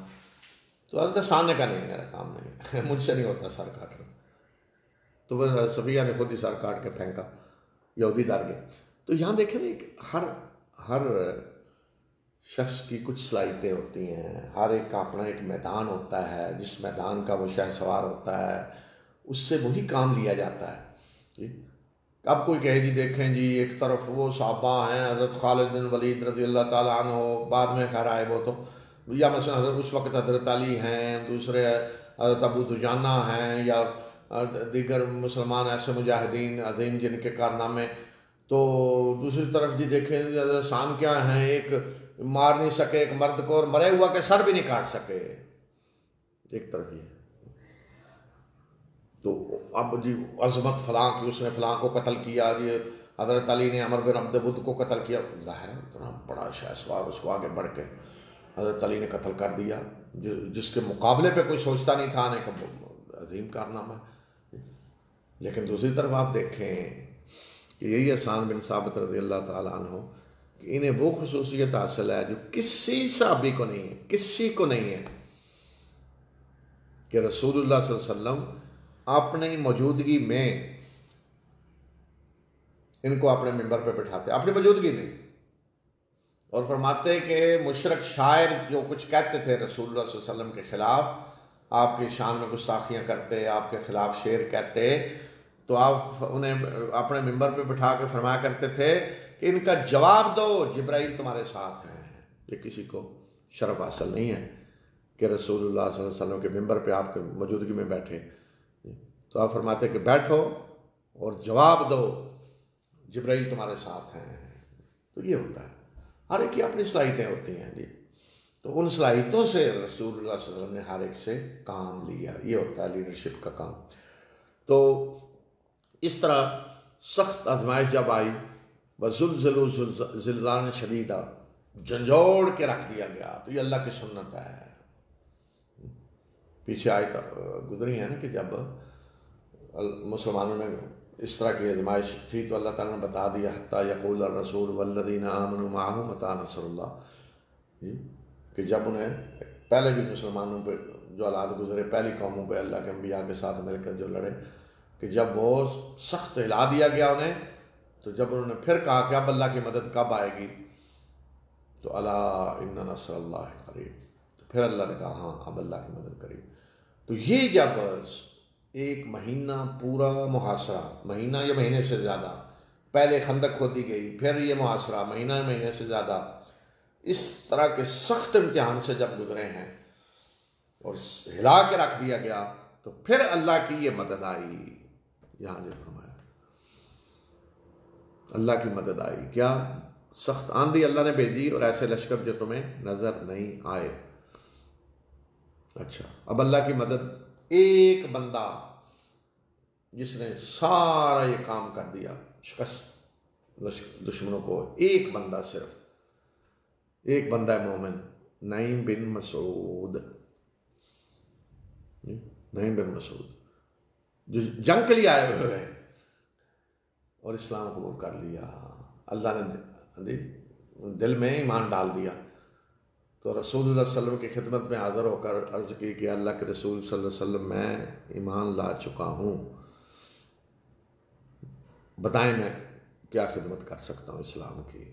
تو حضرت حسان نے کہا نہیں، میرا کام نہیں، مجھ سے نہیں ہوتا سر کاٹنا. تو وہ صفیہ نے خود ہی سر کاٹ کے پھینکا، یہودی ڈر گئے. تو یہاں دیکھیں نا کہ ہر شخص کی کچھ صلاحیتیں ہوتی ہیں، ہر ایک کا اپنا ایک میدان ہوتا ہے، جس میدان کا وہ شہ سوار ہوتا ہے اس سے وہی کام لیا جاتا ہے. اب کوئی کہے جی دیکھیں جی ایک طرف وہ صحابہ ہیں، حضرت خالد بن ولید رضی اللہ تعالیٰ عنہ، بعد میں خیر آئے وہ تو، یا مثلا اس وقت حضرت علی ہیں، دوسرے حضرت ابو دجانہ ہیں، یا دیگر مسلمان ایسے مجاہدین عظیم جن کے کارنامے. تو دوسری طرف جی دیکھیں حضرت حسان کیا ہیں، ایک مار نہیں سکے ایک مرد کو، اور مرے ہوا کے سر بھی نہیں کاٹ سکے. ایک طرف یہ تو اب جی عظمت فلاں کی، اس نے فلاں کو قتل کیا، جی حضرت علی نے عمر بن عبد ود کو قتل کیا. ظاہر ہے اتنا بڑا شہسوار، اس کو آگے بڑھ کے حضرت علی نے قتل کر دیا، جس کے مقابلے پہ کوئی سوچتا نہیں تھا، آنے کا عظیم کارنامہ. لیکن دوسری طرف آپ دیکھیں کہ یہی حسان بن ثابت رضی اللہ تعالیٰ عنہ کہ انہیں وہ خصوصیت حاصل ہے جو کسی صحابی کو نہیں ہے، کسی کو نہیں ہے، کہ رسول اللہ صلی اللہ علیہ وسلم اپنی موجودگی میں ان کو اپنے ممبر پہ بٹھاتے، اپنی موجودگی میں، اور فرماتے کہ مشرک شاعر جو کچھ کہتے تھے رسول اللہ صلی اللہ علیہ وسلم کے خلاف، آپ کی شان میں گستاخیاں کرتے، آپ کے خلاف شعر کہتے، تو آپ انہیں اپنے ممبر پہ بٹھا کے فرمایا کرتے تھے کہ ان کا جواب دو، جبرائیل تمہارے ساتھ ہیں. یہ کسی کو شرف حاصل نہیں ہے کہ رسول اللہ صلی اللہ علیہ وسلم کے ممبر پہ آپ کے موجودگی میں بیٹھے. تو آپ فرماتے کہ بیٹھو اور جواب دو، جبرائیل تمہارے ساتھ ہیں. تو یہ ہوتا ہے، ہر ایک کی اپنی صلاحیتیں ہوتی ہیں جی. تو ان صلاحیتوں سے رسول اللہ صلی اللہ علیہ وسلم نے ہر ایک سے کام لیا. یہ ہوتا ہے لیڈرشپ کا کام. تو اس طرح سخت آزمائش جب آئی، وَزُلْزِلُوا زِلْزَالًا شَدِيدًا، جھنجھوڑ کے رکھ دیا گیا. تو یہ اللہ کی سنت ہے. پیچھے آیت گزری ہے نا کہ جب مسلمانوں نے اس طرح کی آزمائش تھی تو اللہ تعالیٰ نے بتا دیا حتیٰ یقول الرسول والذین آمنوا معہ متی نصر اللہ، کہ جب انہیں پہلے بھی مسلمانوں پہ جو حالات گزرے، پہلی قوموں پہ اللہ کے انبیاء کے ساتھ مل کر جو لڑے، کہ جب وہ سخت ہلا دیا گیا انہیں، تو جب انہوں نے پھر کہا کہ اب اللہ کی مدد کب آئے گی، تو الا ان نصر اللہ قریب، تو پھر اللہ نے کہا ہاں اب اللہ کی مدد قریب. تو یہ جب ایک مہینہ پورا محاصرہ، مہینہ یا مہینے سے زیادہ، پہلے خندق کھودی گئی، پھر یہ محاصرہ مہینے سے زیادہ، اس طرح کے سخت امتحان سے جب گزرے ہیں اور ہلا کے رکھ دیا گیا، تو پھر اللہ کی یہ مدد آئی. یہاں جو فرمایا اللہ کی مدد آئی، کیا سخت آندھی اللہ نے بھیجی اور ایسے لشکر جو تمہیں نظر نہیں آئے. اچھا، اب اللہ کی مدد، ایک بندہ جس نے سارا یہ کام کر دیا، شکست دشمنوں کو، ایک بندہ، صرف ایک بندہ مومن، نعیم بن مسعود، نعیم بن مسعود، جو جنگ کے لیے آئے ہوئے ہیں اور اسلام قبول کر لیا، اللہ نے دل میں ایمان ڈال دیا، تو رسول اللہ صلی اللہ علیہ وسلم کی خدمت میں حاضر ہو کر عرض کی کہ اللہ کے رسول صلی اللہ علیہ وسلم میں ایمان لا چکا ہوں، بتائیں میں کیا خدمت کر سکتا ہوں اسلام کی۔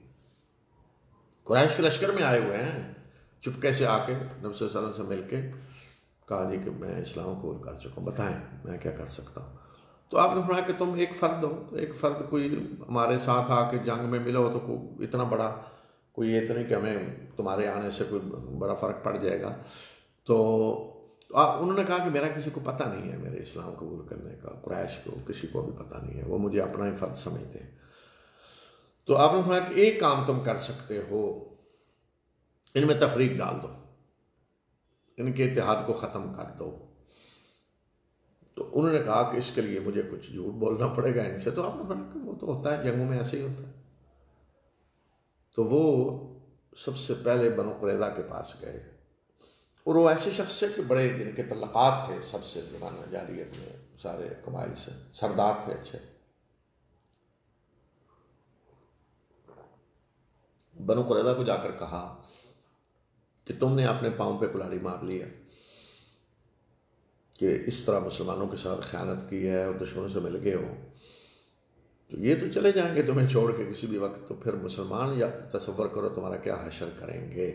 قریش کے لشکر میں آئے ہوئے ہیں، چپکے سے آ کے نبی صلی اللہ علیہ وسلم سے مل کے کہا جی کہ میں اسلام قبول کر چکا ہوں، بتائیں میں کیا کر سکتا ہوں۔ تو آپ نے فرمایا کہ تم ایک فرد ہو، تو ایک فرد کوئی ہمارے ساتھ آ کے جنگ میں ملا ہو تو کوئی اتنا بڑا کوئی یہ تو نہیں کہ ہمیں تمہارے آنے سے کوئی بڑا فرق پڑ جائے گا۔ تو انہوں نے کہا کہ میرا کسی کو پتہ نہیں ہے میرے اسلام قبول کرنے کا، قریش کو کسی کو بھی پتہ نہیں ہے، وہ مجھے اپنا ہی فرد سمجھتے ہیں۔ تو آپ نے فرمایا کہ ایک کام تم کر سکتے ہو، ان میں تفریق ڈال دو، ان کے اتحاد کو ختم کر دو۔ تو انہوں نے کہا کہ اس کے لیے مجھے کچھ جھوٹ بولنا پڑے گا ان سے، تو آپ نے فرمایا کہ وہ تو ہوتا ہے، جنگوں میں ایسے ہی ہوتا ہے۔ تو وہ سب سے پہلے بنو قریظہ کے پاس گئے، اور وہ ایسے شخص سے کہ بڑے جن کے تعلقات تھے سب سے زمانہ جاہلیت میں سارے قبائل سے، سردار تھے اچھے۔ بنو قریظہ کو جا کر کہا کہ تم نے اپنے پاؤں پہ کلاڑی مار لی ہے کہ اس طرح مسلمانوں کے ساتھ خیانت کی ہے اور دشمنوں سے مل گئے ہو، تو یہ تو چلے جائیں گے تمہیں چھوڑ کے کسی بھی وقت، تو پھر مسلمان یا تصور کرو تمہارا کیا حشر کریں گے،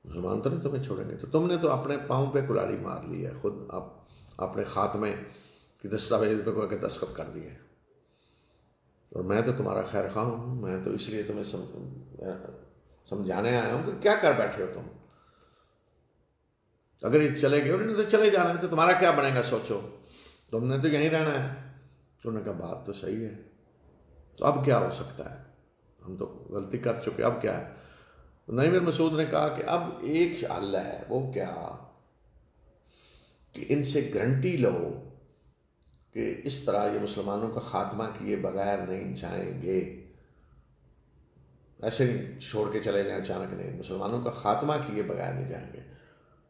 مسلمان تو نہیں تمہیں چھوڑیں گے۔ تو تم نے تو اپنے پاؤں پہ کلاڑی مار لی ہے، خود اپنے خاتمے کی دستاویز پہ کوئی کہ دستخط کر دیے، اور میں تو تمہارا خیر خواہ ہوں، میں تو اس لیے تمہیں سمجھانے آیا ہوں کہ کیا کر بیٹھے ہو تم، اگر یہ چلے گئے اور انہیں تو چلے جانا ہے تو تمہارا کیا بنے گا، سوچو، تم نے تو یہیں رہنا ہے۔ تو انہوں نے کہا بات تو صحیح ہے، تو اب کیا ہو سکتا ہے، ہم تو غلطی کر چکے، اب کیا ہے؟ نعیم بن مسعود نے کہا کہ اب ایک حل ہے، وہ کیا کہ ان سے گارنٹی لو کہ اس طرح یہ مسلمانوں کا خاتمہ کیے بغیر نہیں جائیں گے، ایسے نہیں چھوڑ کے چلے جائیں اچانک، نہیں، مسلمانوں کا خاتمہ کیے بغیر نہیں جائیں گے۔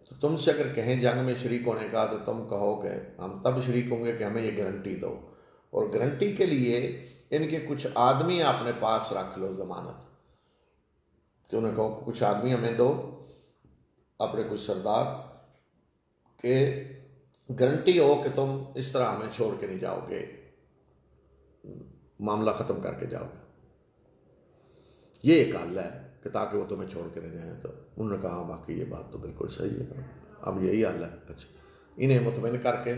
تو تم سے اگر کہیں جنگ میں شریک ہونے کا تو تم کہو کہ ہم تب شریک ہوں گے کہ ہمیں یہ گارنٹی دو، اور گارنٹی کے لیے ان کے کچھ آدمی اپنے پاس رکھ لو ضمانت، کہ انہیں کہو کہ کچھ آدمی ہمیں دو، اپنے کچھ سردار، کہ گارنٹی ہو کہ تم اس طرح ہمیں چھوڑ کے نہیں جاؤ گے، معاملہ ختم کر کے جاؤ گے۔ یہ ایک حل ہے کہ تاکہ وہ تمہیں چھوڑ کے نہیں جائیں۔ تو انہوں نے کہا باقی یہ بات تو بالکل صحیح ہے، اب یہی حل ہے۔ اچھا، انہیں مطمئن کر کے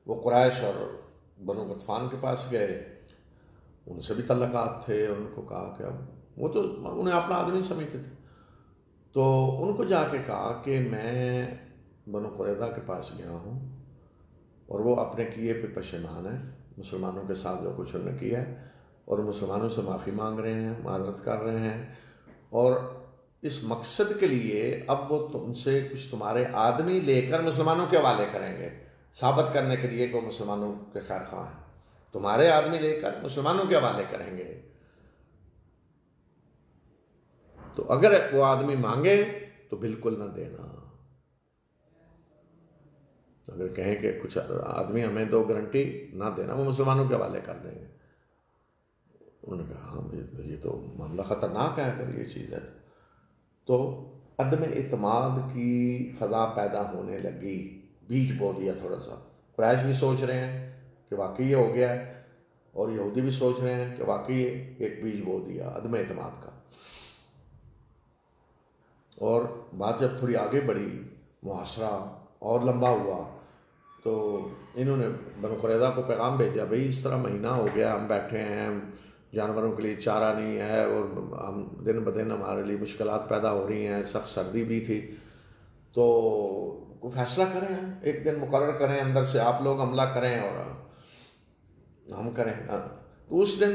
وہ قریش اور بنو غطفان کے پاس گئے، ان سے بھی تعلقات تھے، اور ان کو کہا کہ اب وہ تو انہیں اپنا آدمی سمجھتے تھے، تو ان کو جا کے کہا کہ میں بنو قریظہ کے پاس گیا ہوں اور وہ اپنے کیے پہ پشیمان ہیں، مسلمانوں کے ساتھ جو کچھ انہوں نے کیا ہے، اور مسلمانوں سے معافی مانگ رہے ہیں، معذرت کر رہے ہیں، اور اس مقصد کے لیے اب وہ تم سے کچھ تمہارے آدمی لے کر مسلمانوں کے حوالے کریں گے، ثابت کرنے کے لیے کہ وہ مسلمانوں کے خیر خواہ ہیں، تمہارے آدمی لے کر مسلمانوں کے حوالے کریں گے۔ تو اگر وہ آدمی مانگے تو بالکل نہ دینا، اگر کہیں کہ کچھ آدمی ہمیں دو، گارنٹی نہ دینا، وہ مسلمانوں کے حوالے کر دیں گے۔ انہوں نے کہا ہاں یہ تو معاملہ خطرناک ہے اگر یہ چیز ہے۔ تو عدم اعتماد کی فضا پیدا ہونے لگی، بیج بو دیا تھوڑا سا، قریش بھی سوچ رہے ہیں کہ واقعی یہ ہو گیا ہے، اور یہودی بھی سوچ رہے ہیں کہ واقعی ایک بیج بو دیا عدم اعتماد کا۔ اور بات جب تھوڑی آگے بڑھی، معاشرہ اور لمبا ہوا، تو انہوں نے بنو قریظہ کو پیغام بھیجا، بھئی اس طرح مہینہ ہو گیا ہم بیٹھے ہیں، جانوروں کے لیے چارہ نہیں ہے، اور ہم دن بدن ہمارے لیے مشکلات پیدا ہو رہی ہیں، سخت سردی بھی تھی، تو کوئی فیصلہ کریں، ایک دن مقرر کریں، اندر سے آپ لوگ حملہ کریں اور ہم کریں۔ تو اس دن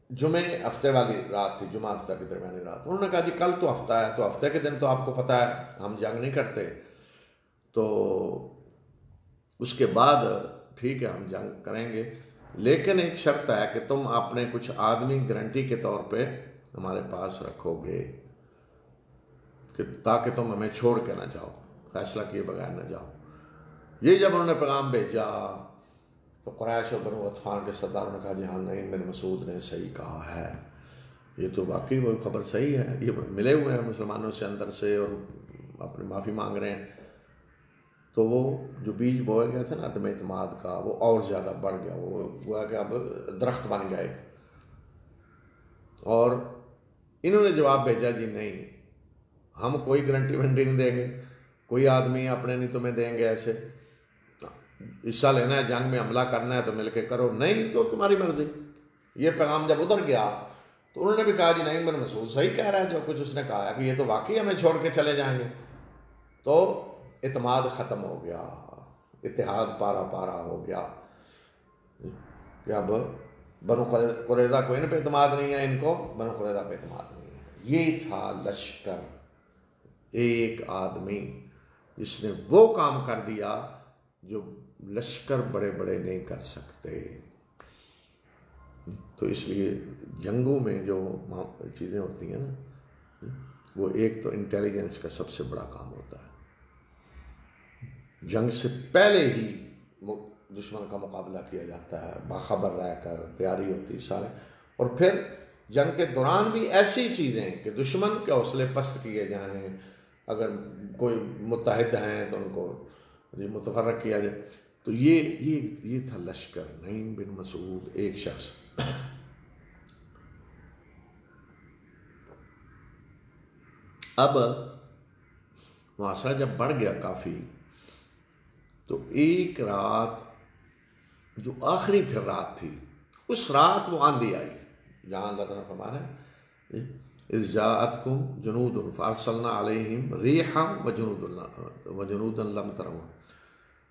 جمعے ہفتے والی رات تھی، جمعہ ہفتہ کی درمیانی رات۔ انہوں نے کہا جی کل تو ہفتہ ہے، تو ہفتے کے دن تو آپ کو پتہ ہے ہم جنگ نہیں کرتے، تو اس کے بعد ٹھیک ہے ہم جنگ کریں گے، لیکن ایک شرط ہے کہ تم اپنے کچھ آدمی گارنٹی کے طور پہ ہمارے پاس رکھو گے، کہ تاکہ تم ہمیں چھوڑ کے نہ جاؤ، فیصلہ کیے بغیر نہ جاؤ۔ یہ جب انہوں نے پیغام بھیجا تو قریش اور بنو غطفان کے سرداروں نے کہا جی ہاں نہیں، بن مسعود نے صحیح کہا ہے، یہ تو واقعی وہ خبر صحیح ہے، یہ ملے ہوئے ہیں مسلمانوں سے اندر سے اور اپنی معافی مانگ رہے ہیں۔ تو وہ جو بیج بوئے گئے تھے نا عدم اعتماد کا، وہ اور زیادہ بڑھ گیا، وہ گویا کہ اب درخت بن گیا ایک۔ اور انہوں نے جواب بھیجا جی نہیں، ہم کوئی گارنٹی وارنٹی نہیں دیں گے، کوئی آدمی اپنے نہیں تمہیں دیں گے، ایسے حصہ لینا ہے جنگ میں حملہ کرنا ہے تو مل کے کرو، نہیں تو تمہاری مرضی۔ یہ پیغام جب ادھر گیا تو انہوں نے بھی کہا جی نہیں، بن مسعود صحیح کہہ رہا ہے جو کچھ اس نے کہا ہے، کہ یہ تو واقعی ہمیں چھوڑ کے چلے جائیں گے۔ تو اعتماد ختم ہو گیا، اتحاد پارا پارا ہو گیا کہ اب بنو قریظہ کو ان پہ اعتماد نہیں ہے، ان کو بنو قریظہ پہ اعتماد نہیں ہے۔ یہ تھا لشکر، ایک آدمی جس نے وہ کام کر دیا جو لشکر بڑے بڑے نہیں کر سکتے۔ تو اس لیے جنگوں میں جو چیزیں ہوتی ہیں نا، وہ ایک تو انٹیلیجنس کا سب سے بڑا کام ہوتا ہے، جنگ سے پہلے ہی دشمن کا مقابلہ کیا جاتا ہے، باخبر رہ کر تیاری ہوتی ہے سارے، اور پھر جنگ کے دوران بھی ایسی چیزیں کہ دشمن کے حوصلے پست کیے جائیں، اگر کوئی متحد ہیں تو ان کو متفرق کیا جائے۔ تو یہ تھا لشکر، نعیم بن مسعود ایک شخص۔ اب محاصرہ جب بڑھ گیا کافی، تو ایک رات جو آخری پھر رات تھی، اس رات وہ آندھی آئی، جہاں اللہ تعالیٰ فرما رہا ہے اذ جاءتکم جنود فارسلنا علیہم ریحا وجنودا لم تروها،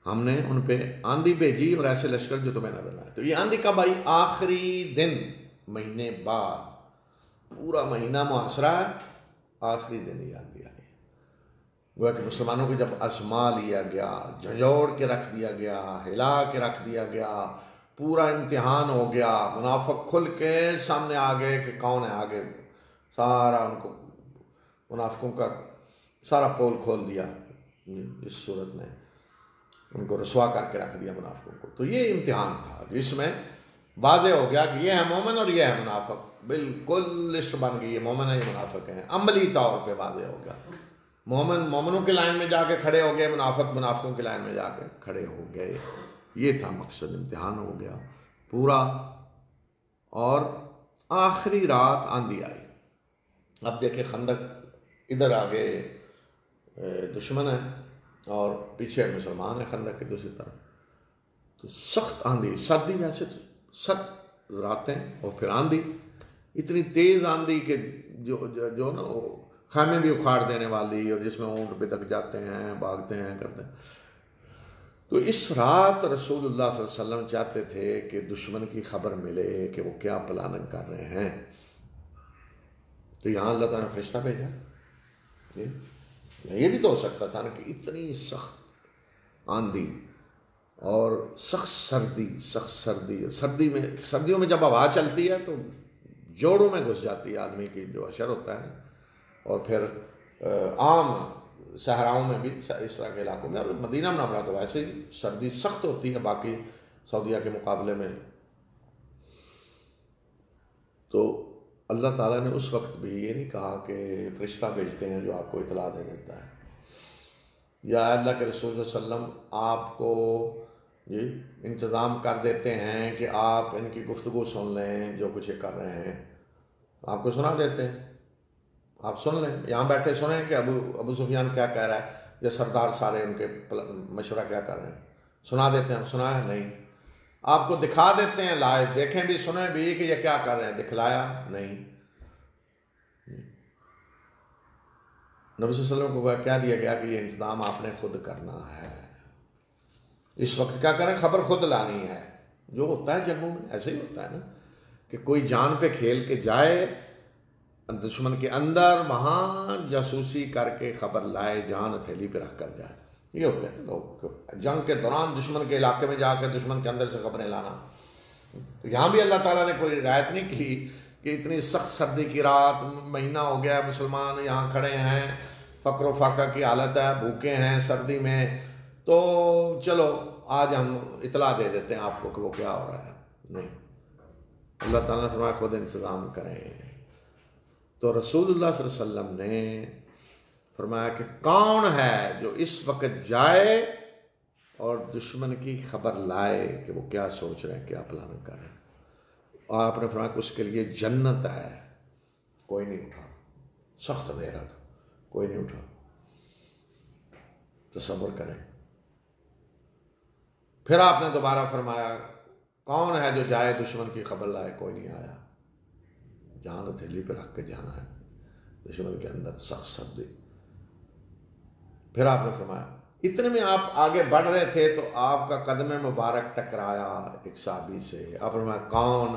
ہم نے ان پہ آندھی بھیجی اور ایسے لشکر جو تمہیں نظر نہ آئے۔ تو یہ آندھی کب آئی؟ آخری دن، مہینے بعد، پورا مہینہ محاصرہ ہے، آخری دن یہ آندھی آئی۔ گویا کہ مسلمانوں کو جب ازما لیا گیا، جھنجھوڑ کے رکھ دیا گیا، ہلا کے رکھ دیا گیا، پورا امتحان ہو گیا، منافق کھل کے سامنے آ گئے کہ کون ہے آگے، سارا ان کو منافقوں کا سارا پول کھول دیا اس صورت نے، ان کو رسوا کر کے رکھ دیا منافقوں کو۔ تو یہ امتحان تھا جس میں واضح ہو گیا کہ یہ ہے مومن اور یہ ہے منافق، بالکل لسٹ بن گئی، یہ مومن ہے یہ منافق ہیں، عملی طور پہ واضح ہو گیا۔ مومن مومنوں کے لائن میں جا کے کھڑے ہو گئے، منافق منافقوں کے لائن میں جا کے کھڑے ہو گئے۔ یہ تھا مقصد، امتحان ہو گیا پورا۔ اور آخری رات آندھی آئی۔ اب دیکھیں خندق، ادھر آگے دشمن ہے اور پیچھے مسلمان ہے خندق کے دوسری طرف۔ تو سخت آندھی، سردی ویسے تو سخت راتیں اور پھر آندھی، اتنی تیز آندھی کہ جو نا وہ خیمے بھی اکھاڑ دینے والی، اور جس میں اونٹ بتک جاتے ہیں، بھاگتے ہیں، کرتے ہیں۔ تو اس رات رسول اللہ صلی اللہ علیہ وسلم چاہتے تھے کہ دشمن کی خبر ملے کہ وہ کیا پلاننگ کر رہے ہیں۔ تو یہاں اللہ تعالیٰ نے فرشتہ بھیجا۔ یہ بھی تو ہو سکتا تھا نا کہ اتنی سخت آندھی اور سخت سردی، سردیوں میں جب ہوا چلتی ہے تو جوڑوں میں گھس جاتی ہے آدمی کی جو اشر ہوتا ہے، اور پھر عام صحراؤں میں بھی اس طرح کے علاقوں میں، اور مدینہ منورہ تو ویسے ہی سردی سخت ہوتی ہے باقی سعودیہ کے مقابلے میں۔ تو اللہ تعالیٰ نے اس وقت بھی یہ نہیں کہا کہ فرشتہ بھیجتے ہیں جو آپ کو اطلاع دے دیتا ہے، یا اللہ کے رسول صلی اللہ علیہ وسلم آپ کو انتظام کر دیتے ہیں کہ آپ ان کی گفتگو سن لیں، جو کچھ یہ کر رہے ہیں آپ کو سنا دیتے ہیں، آپ سن لیں، یہاں بیٹھے سنیں کہ ابو سفیان کیا کہہ رہا ہے، یا سردار سارے ان کے مشورہ کیا کر رہے ہیں، سنا دیتے ہیں۔ سنا ہے نہیں، آپ کو دکھا دیتے ہیں لائیو، دیکھیں بھی سنیں بھی کہ یہ کیا کر رہے ہیں، دکھلایا نہیں۔ نبی صلی اللہ علیہ وسلم کو کیا دیا گیا کہ یہ انتظام آپ نے خود کرنا ہے، اس وقت کیا کریں، خبر خود لانی ہے۔ جو ہوتا ہے جنگوں میں ایسے ہی ہوتا ہے نا، کہ کوئی جان پہ کھیل کے جائے دشمن کے اندر، وہاں جاسوسی کر کے خبر لائے، جان ہتھیلی پہ رکھ کر جائے۔ یہ ہوتے ہیں لوگ جنگ کے دوران دشمن کے علاقے میں جا کے دشمن کے اندر سے خبریں لانا. تو یہاں بھی اللہ تعالیٰ نے کوئی رعایت نہیں کی کہ اتنی سخت سردی کی رات، مہینہ ہو گیا مسلمان یہاں کھڑے ہیں، فقر و فاقہ کی حالت ہے، بھوکے ہیں سردی میں، تو چلو آج ہم اطلاع دے دیتے ہیں آپ کو کہ وہ کیا ہو رہا ہے. نہیں، اللہ تعالیٰ نے فرمایا خود انتظام کریں. تو رسول اللہ صلی اللہ علیہ وسلم نے فرمایا کہ کون ہے جو اس وقت جائے اور دشمن کی خبر لائے کہ وہ کیا سوچ رہے ہیں، کیا پلان کر رہے ہیں. اور آپ نے فرمایا کہ اس کے لیے جنت ہے. کوئی نہیں اٹھا، سخت اندھیرا تھا، کوئی نہیں اٹھا. تصور کریں. پھر آپ نے دوبارہ فرمایا کون ہے جو جائے دشمن کی خبر لائے، کوئی نہیں آیا. جان ہتھیلی پہ رکھ کے جانا ہے دشمن کے اندر، سخت سردی. پھر آپ نے فرمایا اتنے میں آپ آگے بڑھ رہے تھے تو آپ کا قدم مبارک ٹکرایا ایک صحابی سے. آپ نے فرمایا کون؟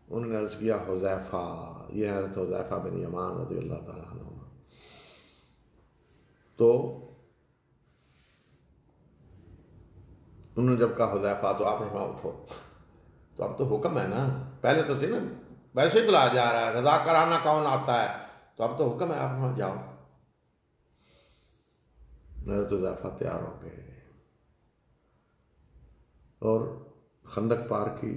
انہوں نے عرض کیا حذیفہ. یہ حضرت حذیفہ بن یمان رضی اللہ تعالیٰ عنہ. تو انہوں نے جب کہا حذیفہ تو آپ نے فرمایا اٹھو. تو اب تو حکم ہے نا، پہلے تو تھی نا ویسے ہی بلایا جا رہا ہے، رضا کرانا کون آتا ہے، تو اب تو حکم ہے، آپ وہاں جاؤ. حضرت حذیفہ تیار ہو گئے اور خندق پار کی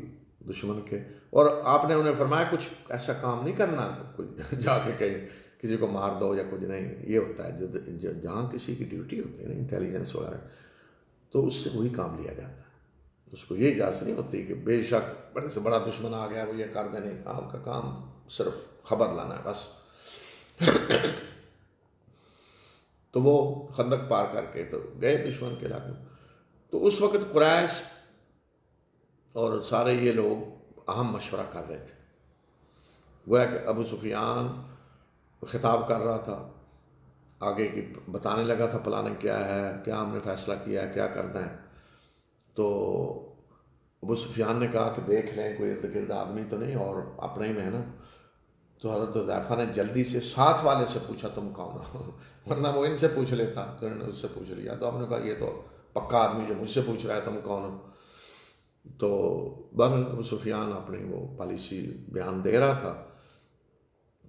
دشمن کے. اور آپ نے انہیں فرمایا کچھ ایسا کام نہیں کرنا کوئی جا کے کہیں کسی کو مار دو یا کچھ نہیں. یہ ہوتا ہے جہاں کسی کی ڈیوٹی ہوتی ہے نا انٹیلیجنس وغیرہ، تو اس سے وہی کام لیا جاتا ہے. اس کو یہ اجازت نہیں ہوتی کہ بے شک بڑے سے بڑا دشمن آ گیا وہ یہ کر دے. نہیں، آپ کا کام صرف خبر لانا ہے بس. تو وہ خندق پار کر کے تو گئے دشمن کے علاقے. تو اس وقت قریش اور سارے یہ لوگ اہم مشورہ کر رہے تھے. گویا کہ ابو سفیان خطاب کر رہا تھا، آگے کی بتانے لگا تھا پلاننگ کیا ہے، کیا ہم نے فیصلہ کیا ہے، کیا کرنا ہے. تو ابو سفیان نے کہا کہ دیکھ لیں کوئی ارد گرد آدمی تو نہیں اور اپنے ہی میں ہے نا. تو حضرت حذیفہ نے جلدی سے ساتھ والے سے پوچھا تم کون ہو، ورنہ وہ ان سے پوچھ لیتا. تو انہوں نے اس سے پوچھ لیا. تو آپ نے کہا یہ تو پکا آدمی جو مجھ سے پوچھ رہا ہے تم کون ہو. تو بہرحال ابو سفیان اپنی وہ پالیسی بیان دے رہا تھا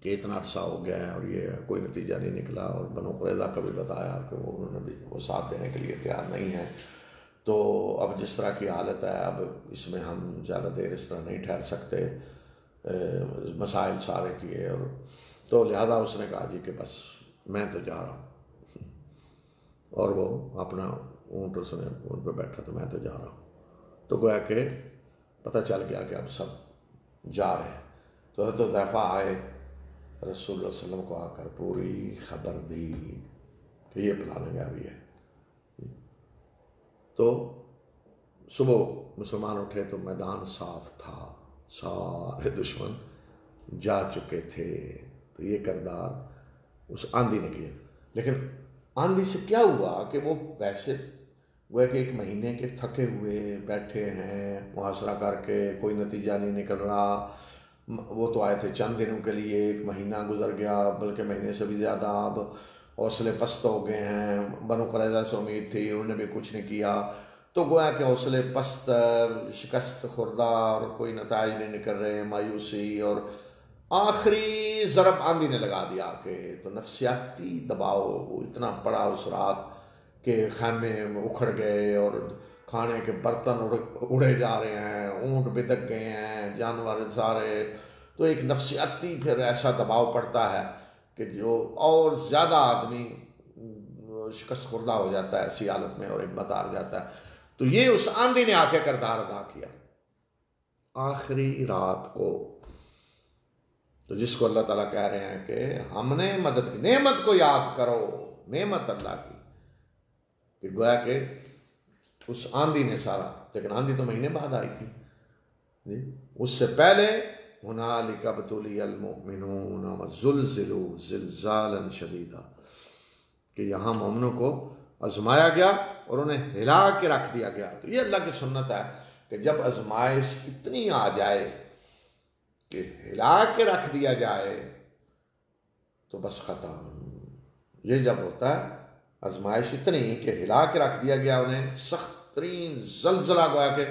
کہ اتنا عرصہ ہو گیا ہے اور یہ کوئی نتیجہ نہیں نکلا. اور بنو قریظہ کا بھی بتایا کہ انہوں نے بھی وہ ساتھ دینے کے لیے تیار نہیں ہے. تو اب جس طرح کی حالت ہے اب اس میں ہم زیادہ دیر اس طرح نہیں ٹھہر سکتے، مسائل سارے کیے. اور تو لہذا اس نے کہا جی کہ بس میں تو جا رہا ہوں. اور وہ اپنا اونٹ اس نے اونٹ پہ بیٹھا تو میں تو جا رہا ہوں. تو گویا کہ پتہ چل گیا کہ اب سب جا رہے ہیں. تو حضرت حذیفہ آئے، رسول اللہ صلی اللہ علیہ وسلم کو آ کر پوری خبر دی کہ یہ پلاننگ ابھی ہے. تو صبح مسلمان اٹھے تو میدان صاف تھا، سارے دشمن جا چکے تھے. تو یہ کردار اس آندھی نے کیا. لیکن آندھی سے کیا ہوا کہ وہ ویسے وہ کہ ایک مہینے کے تھکے ہوئے بیٹھے ہیں محاصرہ کر کے، کوئی نتیجہ نہیں نکل رہا. وہ تو آئے تھے چند دنوں کے لیے، ایک مہینہ گزر گیا بلکہ مہینے سے بھی زیادہ. اب حوصلے پست ہو گئے ہیں. بنو قریظہ سے امید تھی، انہوں نے بھی کچھ نہیں کیا. تو گویا کہ حوصلے پست، شکست خوردہ اور کوئی نتائج نہیں نکل رہے، مایوسی. اور آخری ضرب آندھی نے لگا دیا کہ تو نفسیاتی دباؤ اتنا پڑا اس رات کہ خیمے اکھڑ گئے اور کھانے کے برتن اڑے جا رہے ہیں، اونٹ بدک گئے ہیں، جانور سارے. تو ایک نفسیاتی پھر ایسا دباؤ پڑتا ہے کہ جو اور زیادہ آدمی شکست خوردہ ہو جاتا ہے ایسی حالت میں اور ہمت ہار جاتا ہے. تو یہ اس آندھی نے آ کے کردار ادا کیا آخری رات کو. تو جس کو اللہ تعالیٰ کہہ رہے ہیں کہ ہم نے مدد کی، نعمت کو یاد کرو، نعمت اللہ کی. کہ گویا کہ اس آندھی نے سارا، لیکن آندھی تو مہینے بعد آئی تھی جی. اس سے پہلے ہنالک ابتلی المؤمنون وزلزلوا زلزالا شدیدا، کہ یہاں مومنوں کو آزمایا گیا اور انہیں ہلا کے رکھ دیا گیا. تو یہ اللہ کی سنت ہے کہ جب آزمائش اتنی آ جائے کہ ہلا کے رکھ دیا جائے تو بس ختم. یہ جب ہوتا ہے آزمائش اتنی کہ ہلا کے رکھ دیا گیا انہیں، سخت ترین زلزلہ گویا کہ،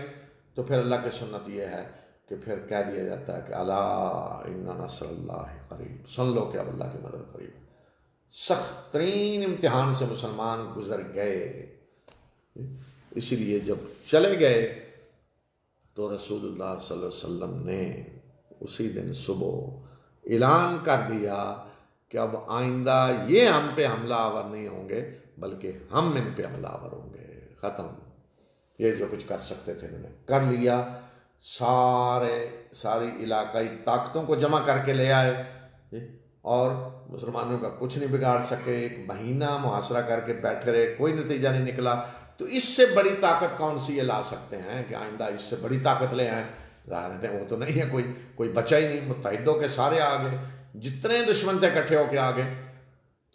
تو پھر اللہ کی سنت یہ ہے کہ پھر کہہ دیا جاتا ہے کہ الا ان نصر اللہ قریب، سن لو کہ اب اللہ کی مدد قریب ہے۔ سخت ترین امتحان سے مسلمان گزر گئے، اسی لیے جب چلے گئے تو رسول اللہ صلی اللہ علیہ وسلم نے اسی دن صبح اعلان کر دیا کہ اب آئندہ یہ ہم پہ حملہ آور نہیں ہوں گے بلکہ ہم ان پہ حملہ آور ہوں گے، ختم۔ یہ جو کچھ کر سکتے تھے انہوں نے کر لیا، ساری علاقائی طاقتوں کو جمع کر کے لے آئے اور مسلمانوں کا کچھ نہیں بگاڑ سکے، ایک مہینہ محاصرہ کر کے بیٹھے رہے، کوئی نتیجہ نہیں نکلا۔ تو اس سے بڑی طاقت کون سی یہ لا سکتے ہیں کہ آئندہ اس سے بڑی طاقت لے آئیں؟ ظاہر ہے وہ تو نہیں ہے، کوئی بچا ہی نہیں، متحدوں کے سارے آگے، جتنے دشمن تھے اکٹھے ہو کے آگے،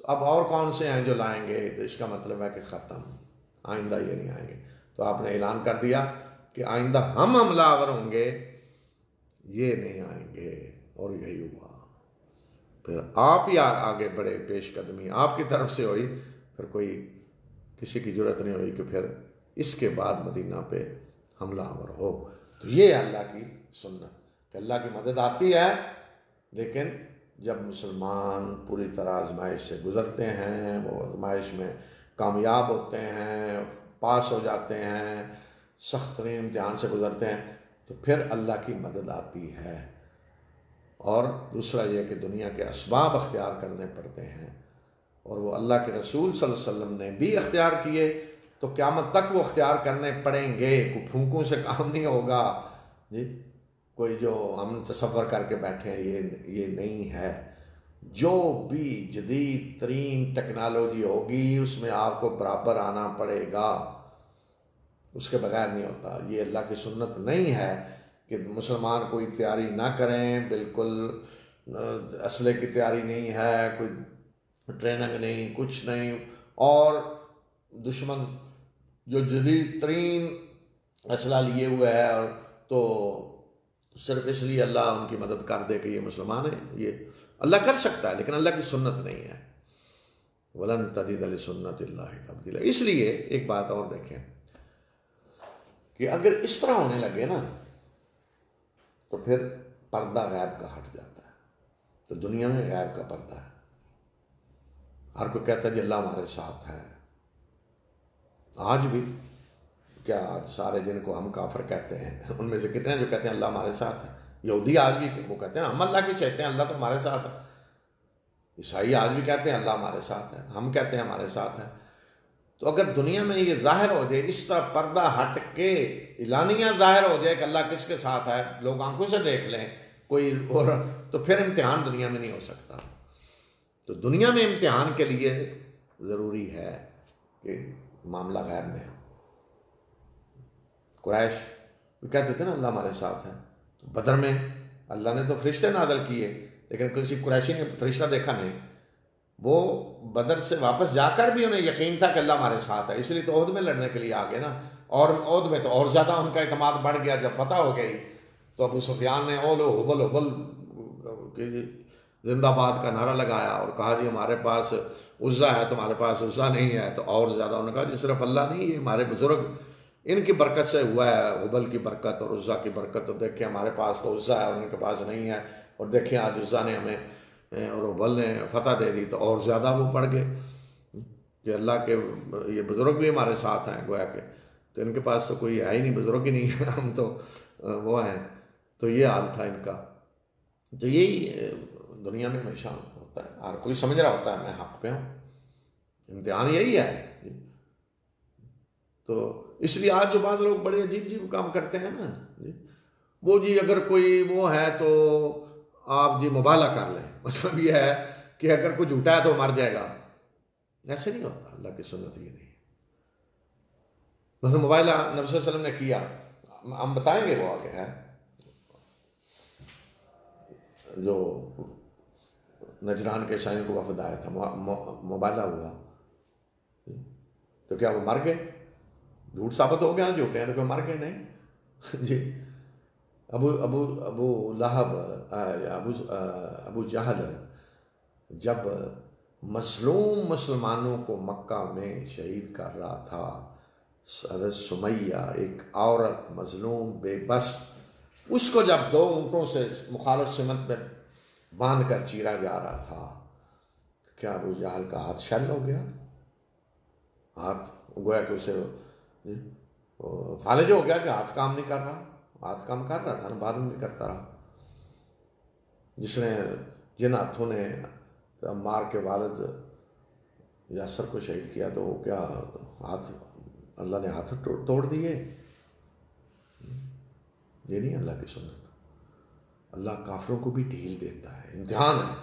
تو اب اور کون سے ہیں جو لائیں گے؟ تو اس کا مطلب ہے کہ ختم، آئندہ یہ نہیں آئیں گے۔ تو آپ نے اعلان کر دیا کہ آئندہ ہم حملہ آور ہوں گے، یہ نہیں آئیں گے، اور یہی ہوا۔ پھر آپ ہی آگے بڑے، پیش قدمی آپ کی طرف سے ہوئی، پھر کوئی کسی کی ضرورت نہیں ہوئی کہ پھر اس کے بعد مدینہ پہ حملہ آور ہو۔ تو یہ اللہ کی سنت کہ اللہ کی مدد آتی ہے، لیکن جب مسلمان پوری طرح آزمائش سے گزرتے ہیں، وہ آزمائش میں کامیاب ہوتے ہیں، پاس ہو جاتے ہیں، سخت ترین امتحان سے گزرتے ہیں، تو پھر اللہ کی مدد آتی ہے۔ اور دوسرا یہ کہ دنیا کے اسباب اختیار کرنے پڑتے ہیں، اور وہ اللہ کے رسول صلی اللہ علیہ وسلم نے بھی اختیار کیے، تو قیامت تک وہ اختیار کرنے پڑیں گے، کوئی پھونکوں سے کام نہیں ہوگا جی، کوئی جو ہم تصور کر کے بیٹھے ہیں یہ نہیں ہے۔ جو بھی جدید ترین ٹیکنالوجی ہوگی اس میں آپ کو برابر آنا پڑے گا، اس کے بغیر نہیں ہوتا۔ یہ اللہ کی سنت نہیں ہے کہ مسلمان کوئی تیاری نہ کریں، بالکل اسلحے کی تیاری نہیں ہے، کوئی ٹریننگ نہیں، کچھ نہیں، اور دشمن جو جدید ترین اسلحہ لیے ہوئے ہے اور تو صرف اس لیے اللہ ان کی مدد کر دے کہ یہ مسلمان ہیں۔ یہ اللہ کر سکتا ہے لیکن اللہ کی سنت نہیں ہے۔ وَلَن تَجِدَ لِسُنَّتِ اللَّهِ تَبْدِيلًا۔ اس لیے ایک بات اور دیکھیں کہ اگر اس طرح ہونے لگے نا تو پھر پردہ غیب کا ہٹ جاتا ہے۔ تو دنیا میں غیب کا پردہ ہے، ہر کوئی کہتا ہے جی اللہ ہمارے ساتھ ہے۔ آج بھی کیا سارے جن کو ہم کافر کہتے ہیں ان میں سے کتنے ہیں جو کہتے ہیں اللہ ہمارے ساتھ ہے؟ یہودی آج بھی وہ کہتے ہیں ہم اللہ کی چاہتے ہیں، اللہ تو ہمارے ساتھ ہے۔ عیسائی آج بھی کہتے ہیں اللہ ہمارے ساتھ ہے، ہم کہتے ہیں ہمارے ساتھ ہے۔ تو اگر دنیا میں یہ ظاہر ہو جائے، اس طرح پردہ ہٹ کے اعلانیہ ظاہر ہو جائے کہ اللہ کس کے ساتھ ہے، لوگ آنکھوں سے دیکھ لیں کوئی اور، تو پھر امتحان دنیا میں نہیں ہو سکتا۔ تو دنیا میں امتحان کے لیے ضروری ہے کہ معاملہ غیب میں ہو۔ قریش وہ کہتے تھے نا اللہ ہمارے ساتھ ہے، تو بدر میں اللہ نے تو فرشتے نازل کیے لیکن کسی قریشی نے فرشتہ دیکھا نہیں، وہ بدر سے واپس جا کر بھی انہیں یقین تھا کہ اللہ ہمارے ساتھ ہے، اس لیے تو عہد میں لڑنے کے لیے آ گئے نا، اور عہد میں تو اور زیادہ ان کا اعتماد بڑھ گیا۔ جب فتح ہو گئی تو ابو سفیان نے اولو حبل حبل زندہ باد کا نعرہ لگایا اور کہا جی ہمارے پاس عزا ہے تمہارے پاس عزا نہیں ہے، تو اور زیادہ انہوں نے کہا جی صرف اللہ نہیں، یہ ہمارے بزرگ ان کی برکت سے ہوا ہے، حبل کی برکت اور عزا کی برکت، تو دیکھیں ہمارے پاس تو عزا ہے اور ان کے پاس نہیں ہے، اور دیکھیں آج عزا نے ہمیں اور حبل نے فتح دے دی، تو اور زیادہ وہ پڑھ گئے کہ اللہ کے یہ بزرگ بھی ہمارے ساتھ ہیں گویا کہ، تو ان کے پاس تو کوئی ہے ہی نہیں، بزرگ ہی نہیں ہے، ہم تو وہ ہیں۔ تو یہ حال تھا ان کا۔ تو یہی دنیا میں ہمیشہ ہوتا ہے، ہر کوئی سمجھ رہا ہوتا ہے میں حق پہ ہوں، امتحان یہی ہے۔ تو اس لیے آج جو بعض لوگ بڑے عجیب عجیب کام کرتے ہیں نا وہ جی اگر کوئی وہ ہے تو آپ جی مبالغہ کر لیں، مطلب یہ ہے کہ اگر کوئی جھوٹا ہے تو مر جائے گا، ایسے نہیں ہوتا، اللہ کی سنت یہ نہیں۔ مثلا مبالغہ نبی صلی اللہ علیہ وسلم نے کیا، ہم بتائیں گے وہ آگے ہے، جو نجران کے شاہین کو وفد آیا تھا، مبالغہ ہوا تو کیا وہ مر گئے؟ جھوٹ ثابت ہو گیا، جھوٹے ہیں تو کوئی مر گئے نہیں جی۔ ابو لہب ابو جہل جب مظلوم مسلمانوں کو مکہ میں شہید کر رہا تھا. حضرت سمیہ ایک عورت مظلوم بے بس، اس کو جب 2 اونٹوں سے مخالف سمت میں باندھ کر چیرا جا رہا تھا، کیا ابو جہل کا ہاتھ شل ہو گیا؟ ہاتھ گویا کہ اسے فالج ہو گیا کہ ہاتھ کام نہیں کر رہا. ہاتھ کام کر رہا تھا نا، بعد میں بھی کرتا رہا. جن ہاتھوں نے عمار کے والد یاسر کو شہید کیا، تو وہ کیا ہاتھ اللہ نے ہاتھ توڑ دیے؟ یہ نہیں اللہ کی سنت. اللہ کافروں کو بھی ڈھیل دیتا ہے، امتحان ہے،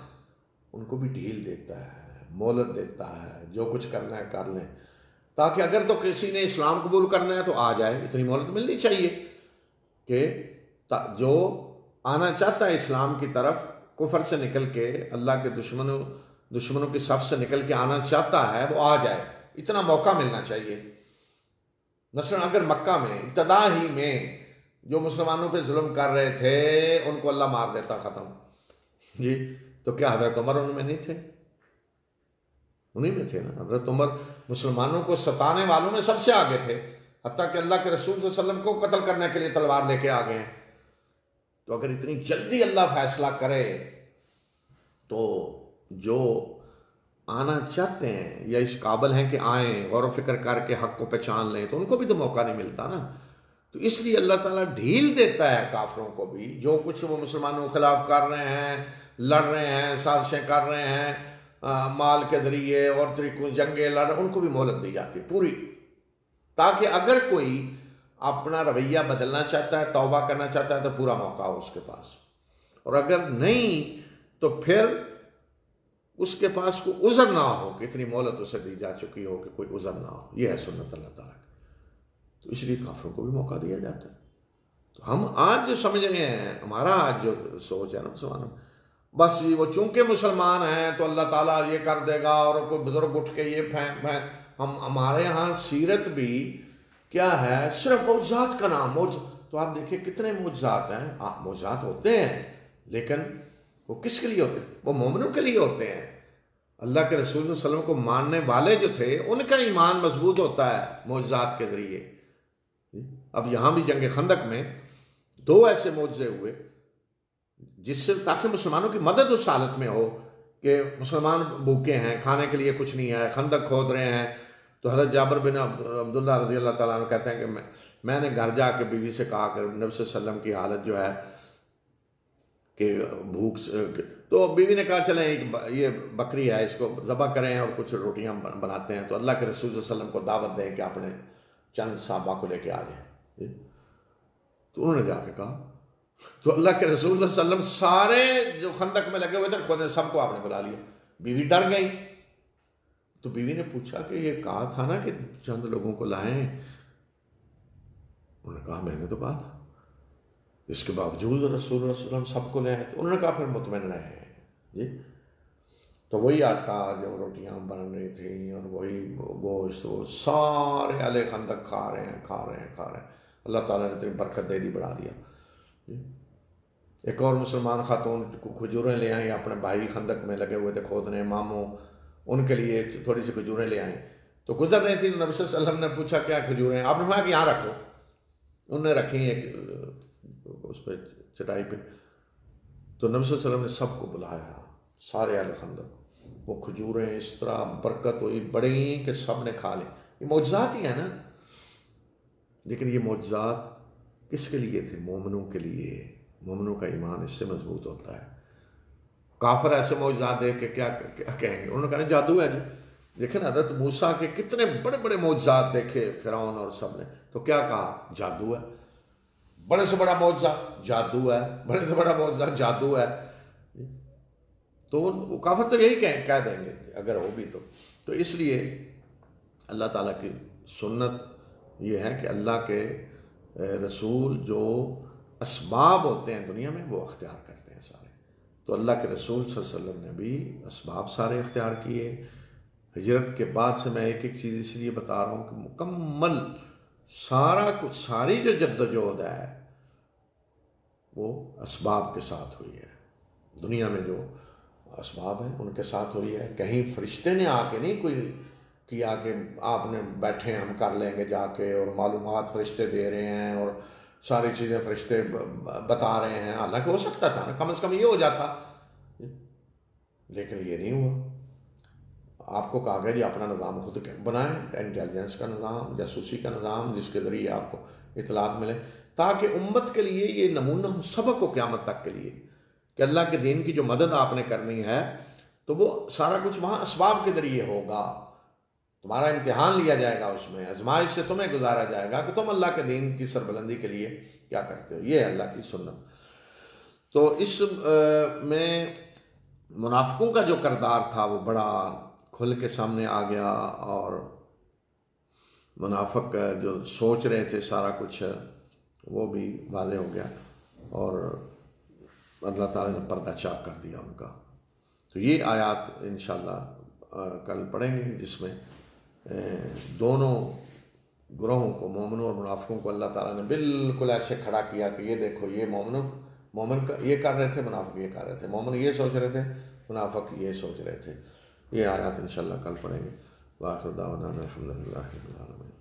ان کو بھی ڈھیل دیتا ہے، مہلت دیتا ہے، جو کچھ کرنا ہے کر لیں، تاکہ اگر تو کسی نے اسلام قبول کرنا ہے تو آ جائے. اتنی مہلت ملنی چاہیے کہ جو آنا چاہتا ہے اسلام کی طرف، کفر سے نکل کے اللہ کے دشمنوں کی صف سے نکل کے آنا چاہتا ہے، وہ آ جائے. اتنا موقع ملنا چاہیے. مثلا اگر مکہ میں ابتدا ہی میں جو مسلمانوں پہ ظلم کر رہے تھے ان کو اللہ مار دیتا ختم جی، تو کیا حضرت عمر ان میں نہیں تھے؟ انہی میں تھے نا. حضرت عمر مسلمانوں کو ستانے والوں میں سب سے آگے تھے، حتیٰ کہ اللہ کے رسول صلی اللہ علیہ وسلم کو قتل کرنے کے لیے تلوار لے کے آ گئے ہیں. تو اگر اتنی جلدی اللہ فیصلہ کرے تو جو آنا چاہتے ہیں یا اس قابل ہیں کہ آئیں، غور و فکر کر کے حق کو پہچان لیں، تو ان کو بھی تو موقع نہیں ملتا نا. تو اس لیے اللہ تعالیٰ ڈھیل دیتا ہے کافروں کو بھی. جو کچھ وہ مسلمانوں کے خلاف کر رہے ہیں، لڑ رہے ہیں، سازشیں کر رہے ہیں، مال کے ذریعے اور طریقوں جنگیں لڑ رہے ہیں، ان کو بھی مہلت دی جاتی ہے پوری، تاکہ اگر کوئی اپنا رویہ بدلنا چاہتا ہے، توبہ کرنا چاہتا ہے، تو پورا موقع ہو اس کے پاس. اور اگر نہیں تو پھر اس کے پاس کوئی عذر نہ ہو کہ اتنی مہلت اسے دی جا چکی ہو کہ کوئی عذر نہ ہو. یہ ہے سنت اللہ تعالیٰ کی. تو اس لیے کافروں کو بھی موقع دیا جاتا ہے. تو ہم آج جو سمجھ رہے ہیں، ہمارا آج جو سوچ ہے نا مسلمانوں، بس وہ چونکہ مسلمان ہیں تو اللہ تعالیٰ یہ کر دے گا، اور کوئی بزرگ اٹھ کے یہ پھینک ہمارے ہاں سیرت بھی کیا ہے، صرف معجزات کا نام. تو آپ دیکھیں کتنے معجزات ہیں. معجزات ہوتے ہیں لیکن وہ کس کے لیے ہوتے ہیں؟ وہ مومنوں کے لیے ہوتے ہیں. اللہ کے رسول صلی اللہ علیہ وسلم کو ماننے والے جو تھے ان کا ایمان مضبوط ہوتا ہے معجزات کے ذریعے. اب یہاں بھی جنگ خندق میں 2 ایسے معجزے ہوئے جس سے تاکہ مسلمانوں کی مدد اس حالت میں ہو کہ مسلمان بھوکے ہیں، کھانے کے لیے کچھ نہیں ہے، خندق کھود رہے ہیں. تو حضرت جابر بن عبداللہ رضی اللہ تعالیٰ عنہ کہتے ہیں کہ میں نے گھر جا کے بیوی سے کہا کہ نبی صلی اللہ علیہ وسلم کی حالت جو ہے کہ بھوک، تو بیوی نے کہا چلیں یہ بکری ہے، اس کو ذبح کریں اور کچھ روٹیاں بناتے ہیں، تو اللہ کے رسول صلی اللہ علیہ وسلم کو دعوت دیں کہ اپنے چند صحابہ کو لے کے آ جائیں. تو انہوں نے جا کے کہا، تو اللہ کے رسول صلی اللہ علیہ وسلم سارے جو خندق میں لگے ہوئے تھے خود سب کو آپ نے بلا لیا. بیوی ڈر گئی. تو بیوی نے پوچھا کہ یہ کہا تھا نا کہ چند لوگوں کو لائیں. انہوں نے کہا میں نے تو کہا تھا، اس کے باوجود رسول اللہ صلی اللہ علیہ وسلم سب کو لے آئے. تو انہوں نے کہا پھر مطمئن رہے جی. تو وہی آٹا جو روٹیاں بن رہی تھیں اور وہی گوشت، وہ سارے اہل خندق کھا رہے ہیں. اللہ تعالیٰ نے اتنی برکت دے دی، بڑھا دیا. ایک اور مسلمان خاتون کو کھجوریں لے آئیں، اپنے بھائی خندق میں لگے ہوئے تھے کھودنے، ماموں، ان کے لیے تھوڑی سی کھجوریں لے آئیں. تو گزر رہی تھی، تو نبی صلی اللہ علیہ وسلم نے پوچھا کیا کھجوریں؟ آپ نے کہا کہ یہاں رکھو. انہوں نے رکھی ایک اس پہ چٹائی پہ. تو نبی صلی اللہ علیہ وسلم نے سب کو بلایا، سارے اہل خندق. وہ کھجوریں اس طرح برکت ہوئی بڑی کہ سب نے کھا لی. یہ معجزات ہی ہیں نا. لیکن یہ معجزات کس کے لیے تھے؟ مومنوں کے لیے. مومنوں کا ایمان اس سے مضبوط ہوتا ہے. کافر ایسے معجزات دیکھ کے کیا کہیں گے؟ انہوں نے کہا جادو ہے جی. دیکھیں نا حضرت موسیٰ کے کتنے بڑے بڑے معجزات دیکھے فرعون اور سب نے، تو کیا کہا؟ جادو ہے. بڑے سے بڑا معجزہ جادو ہے، بڑے سے بڑا معجزہ جادو ہے. تو کافر تو یہی کہہ دیں گے اگر ہو بھی تو. تو اس لیے اللہ تعالیٰ کی سنت یہ ہے کہ اللہ کے رسول جو اسباب ہوتے ہیں دنیا میں وہ اختیار کرتے ہیں سارے. تو اللہ کے رسول صلی اللہ علیہ وسلم نے بھی اسباب سارے اختیار کیے. ہجرت کے بعد سے میں ایک ایک چیز اس لیے بتا رہا ہوں کہ مکمل سارا کچھ، ساری جو جدوجہد ہے وہ اسباب کے ساتھ ہوئی ہے. دنیا میں جو اسباب ہیں ان کے ساتھ ہوئی ہے. کہیں فرشتے نے آ کے نہیں کوئی کیا کہ آپ نے بیٹھے ہم کر لیں گے جا کے، اور معلومات فرشتے دے رہے ہیں اور ساری چیزیں فرشتے بتا رہے ہیں. حالانکہ ہو سکتا تھا نا، کم از کم یہ ہو جاتا، لیکن یہ نہیں ہوا. آپ کو کہا گیا جی اپنا نظام خود بنائیں، انٹیلیجنس کا نظام، جاسوسی کا نظام، جس کے ذریعے آپ کو اطلاعات ملے، تاکہ امت کے لیے یہ نمونہ ہو، سبق ہو قیامت تک کے لیے، کہ اللہ کے دین کی جو مدد آپ نے کرنی ہے تو وہ سارا کچھ وہاں اسباب کے ذریعے ہوگا. تمہارا امتحان لیا جائے گا، اس میں آزمائش سے تمہیں گزارا جائے گا کہ تم اللہ کے دین کی سربلندی کے لیے کیا کرتے ہو. یہ ہے اللہ کی سنت. تو اس میں منافقوں کا جو کردار تھا وہ بڑا کھل کے سامنے آ گیا، اور منافق جو سوچ رہے تھے سارا کچھ وہ بھی واضح ہو گیا، اور اللہ تعالیٰ نے پردہ چاک کر دیا ان کا. تو یہ آیات انشاءاللہ کل پڑھیں گے، جس میں دونوں گروہوں کو، مومنوں اور منافقوں کو، اللہ تعالیٰ نے بالکل ایسے کھڑا کیا کہ یہ دیکھو، یہ مومن یہ کر رہے تھے، منافق یہ کر رہے تھے، مومن یہ سوچ رہے تھے، منافق یہ سوچ رہے تھے. یہ آیات انشاءاللہ کل پڑھیں گے. وآخر دعوانا الحمدللہ رب العالمین.